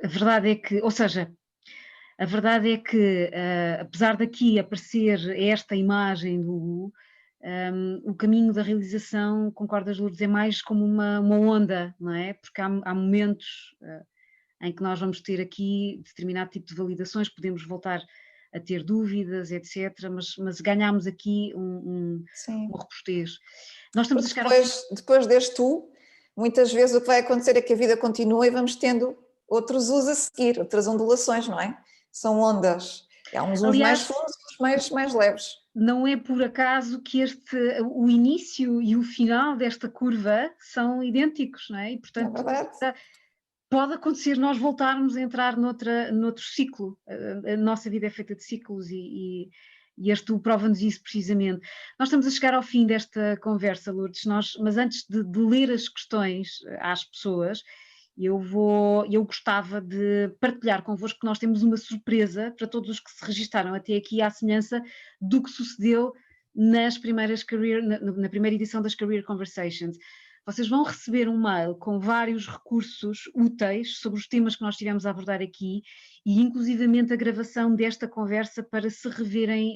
a verdade é que, ou seja, a verdade é que, apesar daqui aparecer esta imagem do o caminho da realização, concordas, Lourdes, é mais como uma onda, não é? Porque há momentos em que nós vamos ter aqui determinado tipo de validações, podemos voltar a ter dúvidas, etc., mas ganhamos aqui um robustez. Nós estamos a chegar depois deste muitas vezes o que vai acontecer é que a vida continua e vamos tendo outros a seguir, outras ondulações, não é? São ondas. Há uns mais fundos, outros mais leves. Não é por acaso que o início e o final desta curva são idênticos, não é? E, portanto, pode acontecer nós voltarmos a entrar noutro ciclo. A nossa vida é feita de ciclos e este prova-nos isso precisamente. Nós estamos a chegar ao fim desta conversa, Lourdes, mas antes de ler as questões às pessoas, eu gostava de partilhar convosco que nós temos uma surpresa para todos os que se registaram até aqui, à semelhança do que sucedeu na primeira edição das Career Conversations. Vocês vão receber um mail com vários recursos úteis sobre os temas que nós estivemos a abordar aqui e inclusivamente a gravação desta conversa para se reverem,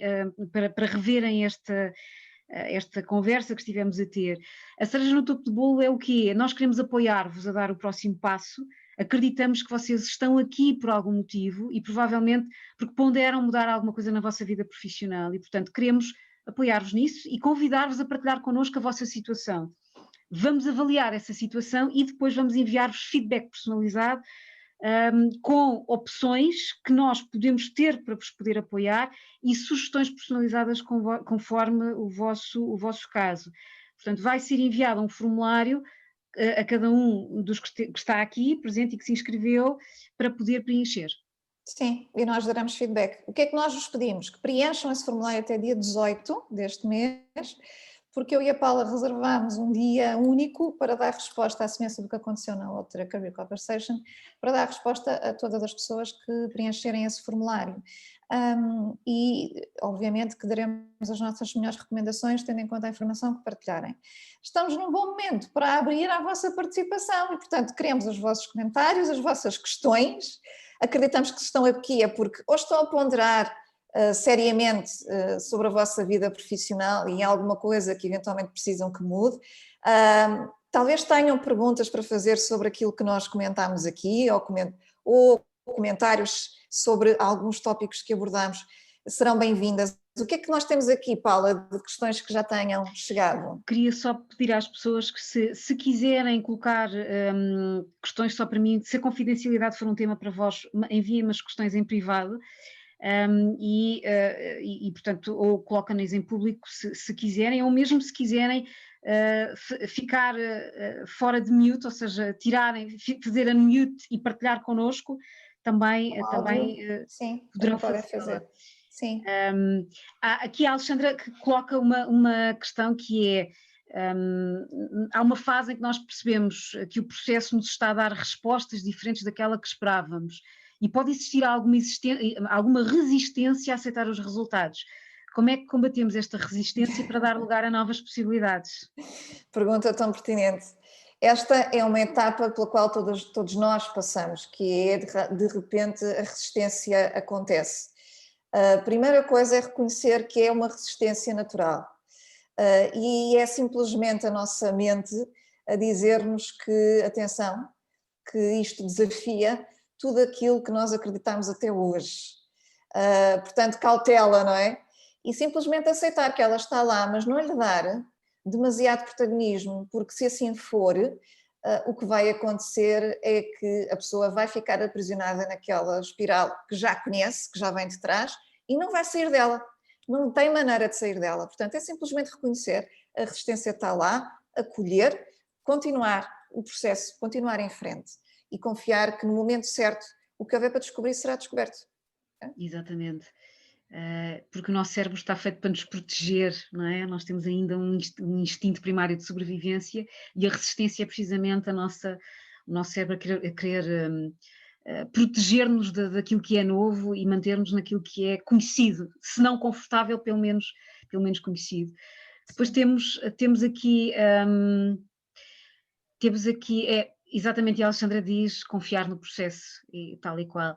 para reverem esta conversa que estivemos a ter. A cereja no topo do bolo é o quê? Nós queremos apoiar-vos a dar o próximo passo, acreditamos que vocês estão aqui por algum motivo e provavelmente porque ponderam mudar alguma coisa na vossa vida profissional e, portanto, queremos apoiar-vos nisso e convidar-vos a partilhar connosco a vossa situação. Vamos avaliar essa situação e depois vamos enviar-vos feedback personalizado com opções que nós podemos ter para vos poder apoiar e sugestões personalizadas conforme o vosso caso. Portanto, vai ser enviado um formulário a cada um dos que está aqui presente e que se inscreveu para poder preencher. Sim, e nós daremos feedback. O que é que nós vos pedimos? Que preencham esse formulário até dia 18 deste mês, porque eu e a Paula reservámos um dia único para dar resposta à semelhança do que aconteceu na outra Career Conversation, para dar resposta a todas as pessoas que preencherem esse formulário. E, obviamente, que daremos as nossas melhores recomendações, tendo em conta a informação que partilharem. Estamos num bom momento para abrir a vossa participação e, portanto, queremos os vossos comentários, as vossas questões. Acreditamos que estão aqui é porque ou estão a ponderar seriamente sobre a vossa vida profissional e alguma coisa que eventualmente precisam que mude. Talvez tenham perguntas para fazer sobre aquilo que nós comentámos aqui ou comentários sobre alguns tópicos que abordamos, serão bem-vindas. O que é que nós temos aqui, Paula, de questões que já tenham chegado? Queria só pedir às pessoas que se quiserem colocar questões só para mim, se a confidencialidade for um tema para vós, enviem-me as questões em privado. Portanto, ou colocam-nas em público se quiserem, ou mesmo se quiserem ficar fora de mute, ou seja, fazer unmute e partilhar connosco, também sim, poderão podem fazê-lo. fazer. Sim. Aqui a Alexandra que coloca uma questão que é, há uma fase em que nós percebemos que o processo nos está a dar respostas diferentes daquela que esperávamos e pode existir alguma resistência a aceitar os resultados. Como é que combatemos esta resistência para dar lugar a novas possibilidades? Pergunta tão pertinente. Esta é uma etapa pela qual todos nós passamos, que é de repente a resistência acontece. A primeira coisa é reconhecer que é uma resistência natural e é simplesmente a nossa mente a dizer-nos que, atenção, que isto desafia tudo aquilo que nós acreditamos até hoje. Portanto, cautela, não é? E simplesmente aceitar que ela está lá, mas não lhe dar demasiado protagonismo, porque se assim for, o que vai acontecer é que a pessoa vai ficar aprisionada naquela espiral que já conhece, que já vem de trás, e não vai sair dela. Não tem maneira de sair dela. Portanto, é simplesmente reconhecer, a resistência está lá, acolher, continuar o processo, continuar em frente e confiar que no momento certo o que houver para descobrir será descoberto. Exatamente. Porque o nosso cérebro está feito para nos proteger, não é? Nós temos ainda um instinto primário de sobrevivência e a resistência é precisamente o nosso cérebro a querer proteger-nos daquilo que é novo e manter-nos naquilo que é conhecido, se não confortável, pelo menos conhecido. Depois temos aqui, exatamente, a Alexandra diz, confiar no processo e tal e qual.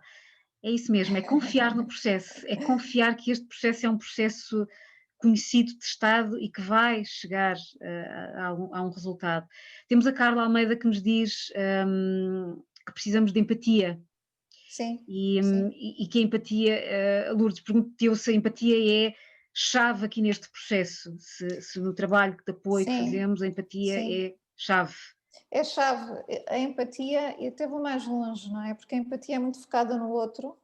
É isso mesmo, é confiar no processo, é confiar que este processo é um processo conhecido, testado e que vai chegar a um resultado. Temos a Carla Almeida que nos diz que precisamos de empatia. Sim. E que a empatia, Lourdes perguntou se a empatia é chave aqui neste processo, se no trabalho de apoio que fazemos a empatia é chave. É chave, a empatia, e até vou mais longe, não é? Porque a empatia é muito focada no outro,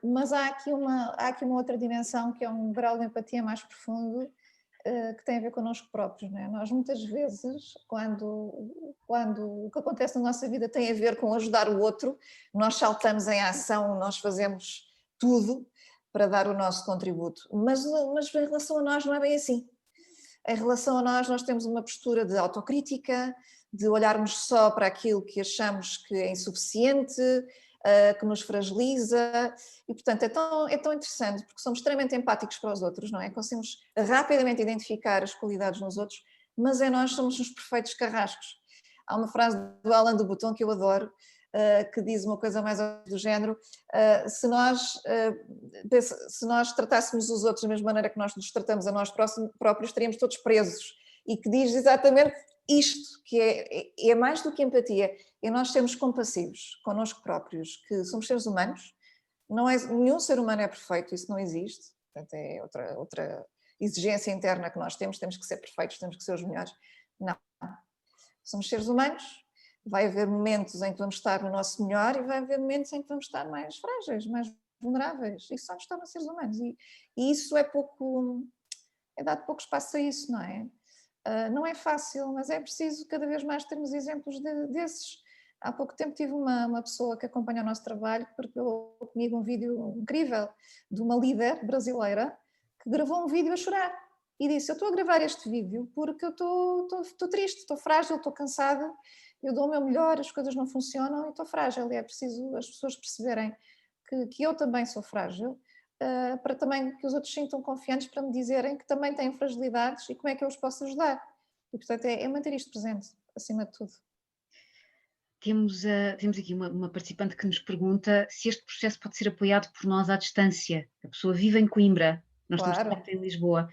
mas há aqui uma outra dimensão que é um grau de empatia mais profundo, que tem a ver connosco próprios, não é? Nós muitas vezes, quando o que acontece na nossa vida tem a ver com ajudar o outro, nós saltamos em ação, nós fazemos tudo para dar o nosso contributo, mas em relação a nós não é bem assim. Em relação a nós temos uma postura de autocrítica, de olharmos só para aquilo que achamos que é insuficiente, que nos fragiliza, e portanto é tão interessante, porque somos extremamente empáticos para os outros, não é? Conseguimos rapidamente identificar as qualidades nos outros, mas nós somos uns perfeitos carrascos. Há uma frase do Alain de Botton que eu adoro, que diz uma coisa mais do género: se nós tratássemos os outros da mesma maneira que nós nos tratamos a nós próprios, estaríamos todos presos. E que diz exatamente isto, que é mais do que empatia, é nós sermos compassivos connosco próprios, que somos seres humanos, nenhum ser humano é perfeito, isso não existe, portanto é outra exigência interna que nós temos que ser perfeitos, temos que ser os melhores. Não, somos seres humanos, vai haver momentos em que vamos estar no nosso melhor e vai haver momentos em que vamos estar mais frágeis, mais vulneráveis, isso só nos torna seres humanos e isso é dado pouco espaço a isso, não é? Não é fácil, mas é preciso cada vez mais termos exemplos desses. Há pouco tempo tive uma pessoa que acompanha o nosso trabalho que partilhou comigo um vídeo incrível de uma líder brasileira que gravou um vídeo a chorar e disse: eu estou a gravar este vídeo porque eu estou triste, estou frágil, estou cansada, eu dou o meu melhor, as coisas não funcionam e estou frágil. E é preciso as pessoas perceberem que eu também sou frágil, para também que os outros sintam confiantes para me dizerem que também têm fragilidades e como é que eu os posso ajudar. E portanto é manter isto presente, acima de tudo. Temos aqui uma participante que nos pergunta se este processo pode ser apoiado por nós à distância. A pessoa vive em Coimbra, nós estamos de Claro. facto em Lisboa.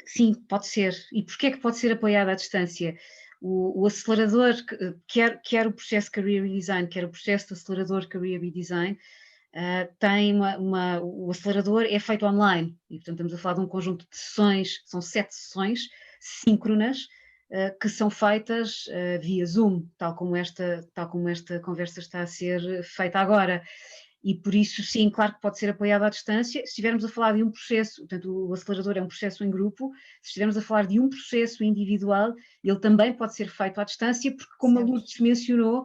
Sim, pode ser. E porquê é que pode ser apoiado à distância? O acelerador, quer o processo Career Redesign, quer o processo de acelerador Career Redesign, tem o acelerador é feito online, e portanto estamos a falar de um conjunto de sessões, são 7 sessões síncronas, que são feitas via Zoom, tal como esta conversa está a ser feita agora. E por isso, sim, claro que pode ser apoiado à distância. Se estivermos a falar de um processo, portanto, o acelerador é um processo em grupo, se estivermos a falar de um processo individual, ele também pode ser feito à distância, porque, como a Lourdes mencionou,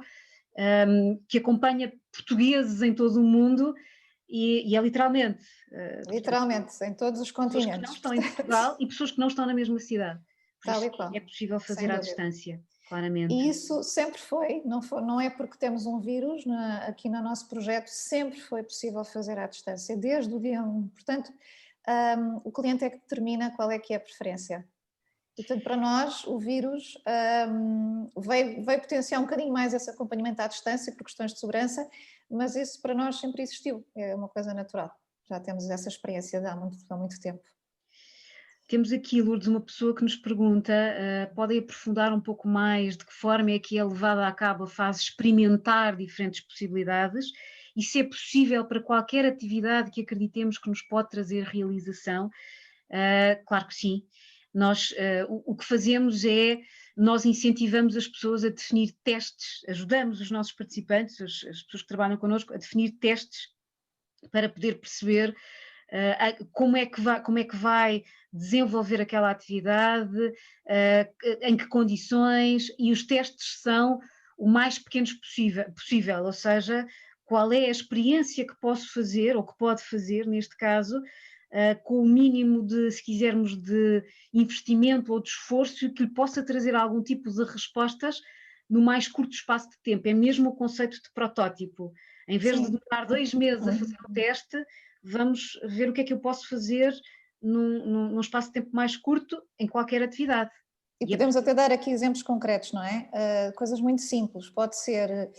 que acompanha portugueses em todo o mundo, e é literalmente. Literalmente, em todos os Pessoas que não continentes. estão em Portugal e pessoas que não estão na mesma cidade. Por Tal isso e qual, é possível sem fazer à dúvida. distância, claramente. E isso sempre foi, não é porque temos um vírus aqui no nosso projeto, sempre foi possível fazer à distância, desde o dia 1. Portanto, o cliente é que determina qual é que é a preferência. E, portanto, para nós, o vírus veio potenciar um bocadinho mais esse acompanhamento à distância por questões de segurança, mas isso para nós sempre existiu, é uma coisa natural. Já temos essa experiência há muito tempo. Temos aqui, Lourdes, uma pessoa que nos pergunta, podem aprofundar um pouco mais de que forma é que é levada a cabo a fase experimentar diferentes possibilidades e se é possível para qualquer atividade que acreditemos que nos pode trazer realização. Claro que sim. Nós, o que fazemos é, nós incentivamos as pessoas a definir testes, ajudamos os nossos participantes, as pessoas que trabalham connosco, a definir testes para poder perceber como é que vai desenvolver aquela atividade, em que condições, e os testes são o mais pequenos possível, ou seja, qual é a experiência que posso fazer, ou que pode fazer, neste caso, com o mínimo de, se quisermos, de investimento ou de esforço que lhe possa trazer algum tipo de respostas no mais curto espaço de tempo. É mesmo o conceito de protótipo. Em vez de Sim. demorar 2 meses a fazer o teste, vamos ver o que é que eu posso fazer num espaço de tempo mais curto em qualquer atividade. E podemos até dar aqui exemplos concretos, não é? Coisas muito simples. Pode ser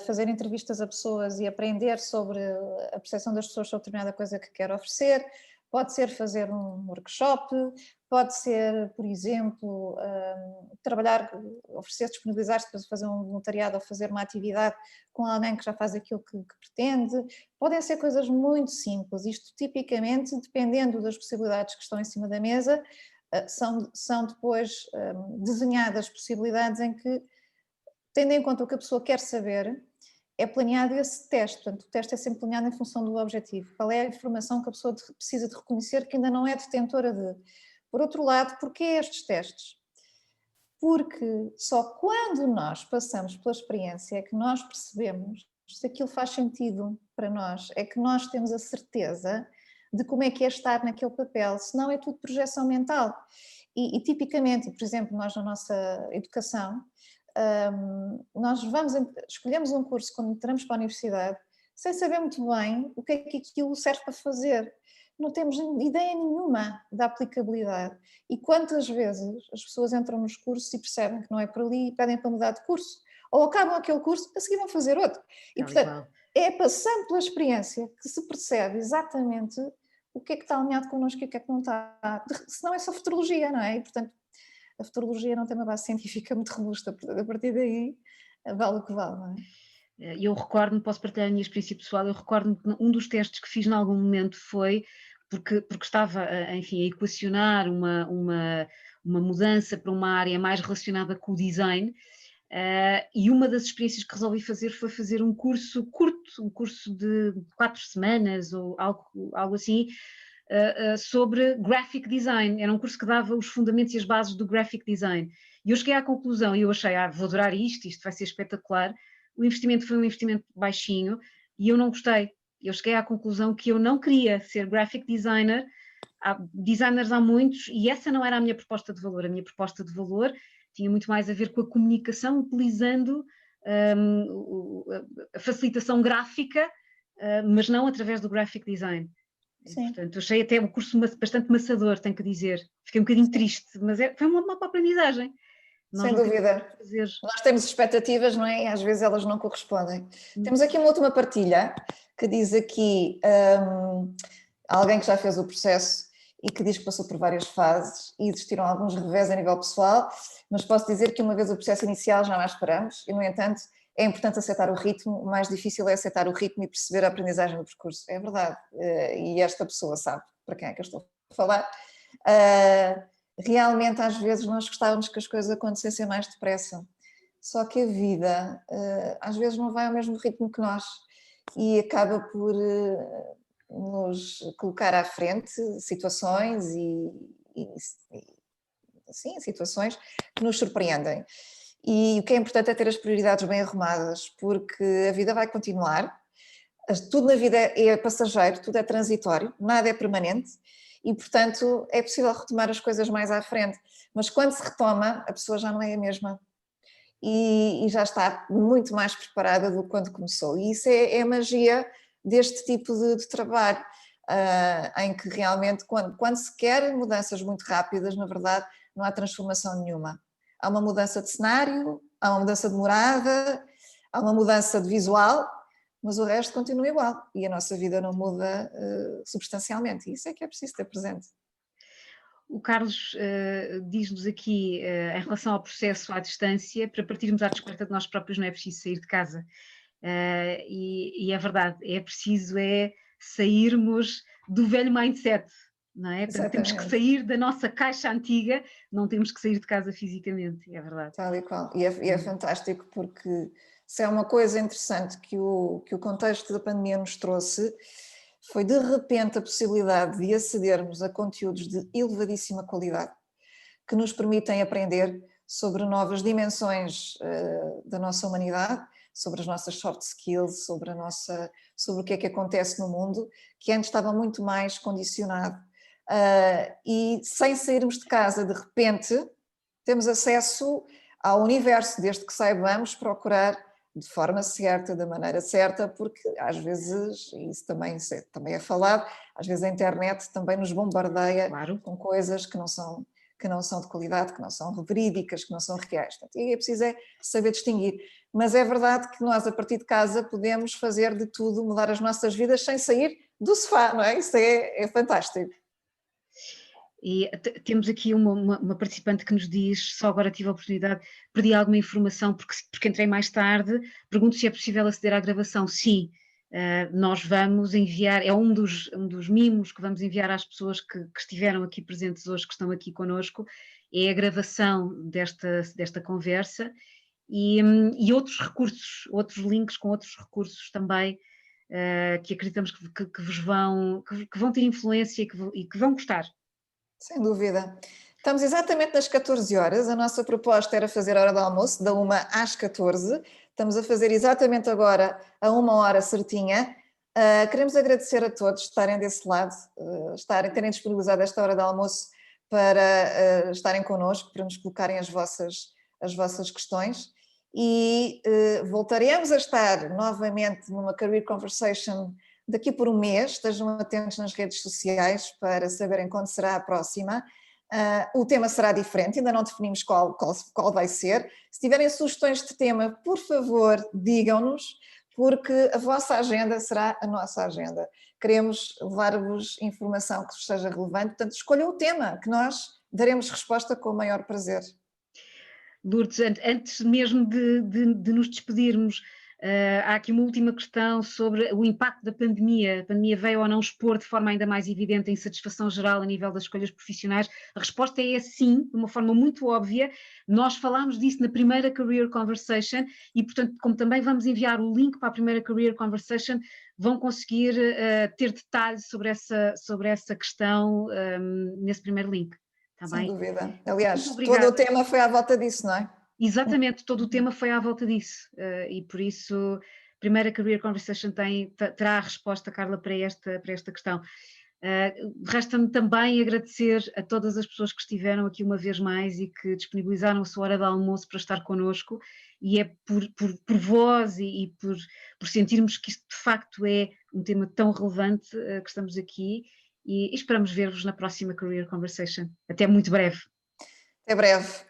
fazer entrevistas a pessoas e aprender sobre a percepção das pessoas sobre determinada coisa que quer oferecer. Pode ser fazer um workshop. Pode ser, por exemplo, oferecer, disponibilizar-se para fazer um voluntariado ou fazer uma atividade com alguém que já faz aquilo que pretende. Podem ser coisas muito simples. Isto, tipicamente, dependendo das possibilidades que estão em cima da mesa, são depois desenhadas possibilidades em que, tendo em conta o que a pessoa quer saber, é planeado esse teste. Portanto, o teste é sempre planeado em função do objetivo. Qual é a informação que a pessoa precisa de reconhecer que ainda não é detentora de. Por outro lado, porquê estes testes? Porque só quando nós passamos pela experiência é que nós percebemos se aquilo faz sentido para nós, é que nós temos a certeza de como é que é estar naquele papel, senão é tudo projeção mental. E tipicamente, por exemplo, nós na nossa educação, nós escolhemos um curso quando entramos para a universidade sem saber muito bem o que é que aquilo serve para fazer. Não temos ideia nenhuma da aplicabilidade. E quantas vezes as pessoas entram nos cursos e percebem que não é por ali e pedem para mudar de curso, ou acabam aquele curso, a seguir vão fazer outro. E, portanto, é passando pela experiência que se percebe exatamente o que é que está alinhado connosco e o que é que não está. Senão é só futurologia, não é? E, portanto, a futurologia não tem uma base científica muito robusta, portanto, a partir daí vale o que vale, não é? Eu recordo-me, posso partilhar a minha experiência pessoal, eu recordo-me que um dos testes que fiz em algum momento foi, porque estava, enfim, a equacionar uma mudança para uma área mais relacionada com o design, e uma das experiências que resolvi fazer foi fazer um curso curto, um curso de 4 semanas ou algo assim, sobre graphic design. Era um curso que dava os fundamentos e as bases do graphic design. E eu cheguei à conclusão, e eu achei, vou adorar isto vai ser espetacular. O investimento foi um investimento baixinho e eu não gostei. Eu cheguei à conclusão que eu não queria ser graphic designer. Designers há muitos e essa não era a minha proposta de valor. A minha proposta de valor tinha muito mais a ver com a comunicação, utilizando a facilitação gráfica, mas não através do graphic design. Sim. Portanto, achei até o curso bastante maçador, tenho que dizer. Fiquei um bocadinho triste, mas foi uma aprendizagem. Nós Sem não temos dúvida. que fazer. Nós temos expectativas, não é? E às vezes elas não correspondem. Hum. Temos aqui uma última partilha que diz aqui alguém que já fez o processo e que diz que passou por várias fases e existiram alguns revés a nível pessoal, mas posso dizer que uma vez o processo inicial já mais esperamos e, no entanto, é importante aceitar o ritmo, o mais difícil é aceitar o ritmo e perceber a aprendizagem do percurso. É verdade, e esta pessoa sabe para quem é que eu estou a falar. Realmente, às vezes, nós gostávamos que as coisas acontecessem mais depressa, só que a vida, às vezes, não vai ao mesmo ritmo que nós e acaba por nos colocar à frente situações sim, situações que nos surpreendem. E o que é importante é ter as prioridades bem arrumadas, porque a vida vai continuar, tudo na vida é passageiro, tudo é transitório, nada é permanente e, portanto, é possível retomar as coisas mais à frente. Mas quando se retoma, a pessoa já não é a mesma e já está muito mais preparada do que quando começou. E isso é a magia deste tipo de trabalho, em que realmente, quando se quer mudanças muito rápidas, na verdade, não há transformação nenhuma. Há uma mudança de cenário, há uma mudança de morada, há uma mudança de visual, mas o resto continua igual e a nossa vida não muda substancialmente. E isso é que é preciso ter presente. O Carlos diz-nos aqui, em relação ao processo à distância, para partirmos à descoberta de nós próprios não é preciso sair de casa. E é verdade, é preciso sairmos do velho mindset, não é? Portanto, temos que Exatamente. sair da nossa caixa antiga, não temos que sair de casa fisicamente, é verdade. Tal e qual. E é fantástico porque se é uma coisa interessante que o contexto da pandemia nos trouxe, foi de repente a possibilidade de acedermos a conteúdos de elevadíssima qualidade, que nos permitem aprender sobre novas dimensões da nossa humanidade, sobre as nossas soft skills, sobre o que é que acontece no mundo, que antes estava muito mais condicionado. E sem sairmos de casa, de repente, temos acesso ao universo, desde que saibamos procurar de forma certa, da maneira certa, porque às vezes, e isso também é falado, às vezes a internet também nos bombardeia Claro. com coisas que não são de qualidade, que não são verídicas, que não são reais. E é preciso saber distinguir. Mas é verdade que nós, a partir de casa, podemos fazer de tudo, mudar as nossas vidas sem sair do sofá, não é? Isso é fantástico. E temos aqui uma participante que nos diz, só agora tive a oportunidade, perdi alguma informação porque entrei mais tarde, pergunto se é possível aceder à gravação. Sim, nós vamos enviar, é um dos mimos que vamos enviar às pessoas que estiveram aqui presentes hoje, que estão aqui connosco, é a gravação desta conversa e outros recursos, outros links com outros recursos também, que acreditamos que vão ter influência e que vão gostar. Sem dúvida. Estamos exatamente nas 14 horas, a nossa proposta era fazer a hora do almoço, da 1 às 14, estamos a fazer exatamente agora a 1 hora certinha. Queremos agradecer a todos estarem desse lado, terem disponibilizado esta hora do almoço para estarem connosco, para nos colocarem as vossas questões e voltaremos a estar novamente numa Career Conversation daqui por um mês. Estejam atentos nas redes sociais para saberem quando será a próxima. O tema será diferente, ainda não definimos qual vai ser. Se tiverem sugestões de tema, por favor, digam-nos, porque a vossa agenda será a nossa agenda. Queremos levar-vos informação que vos seja relevante, portanto, escolham o tema, que nós daremos resposta com o maior prazer. Lourdes, antes mesmo de nos despedirmos, há aqui uma última questão sobre o impacto da pandemia. A pandemia veio ou não expor de forma ainda mais evidente a insatisfação geral a nível das escolhas profissionais? A resposta é sim, de uma forma muito óbvia. Nós falámos disso na primeira Career Conversation e, portanto, como também vamos enviar o link para a primeira Career Conversation, vão conseguir ter detalhes sobre essa questão nesse primeiro link. Tá Sem bem? dúvida. Aliás, todo o Obrigada. tema foi à volta disso, não é? Exatamente, todo o tema foi à volta disso e por isso a primeira Career Conversation terá a resposta, Carla, para esta questão. Resta-me também agradecer a todas as pessoas que estiveram aqui uma vez mais e que disponibilizaram a sua hora de almoço para estar connosco, e é por vós e por sentirmos que isto de facto é um tema tão relevante que estamos aqui e esperamos ver-vos na próxima Career Conversation. Até muito breve. Até breve.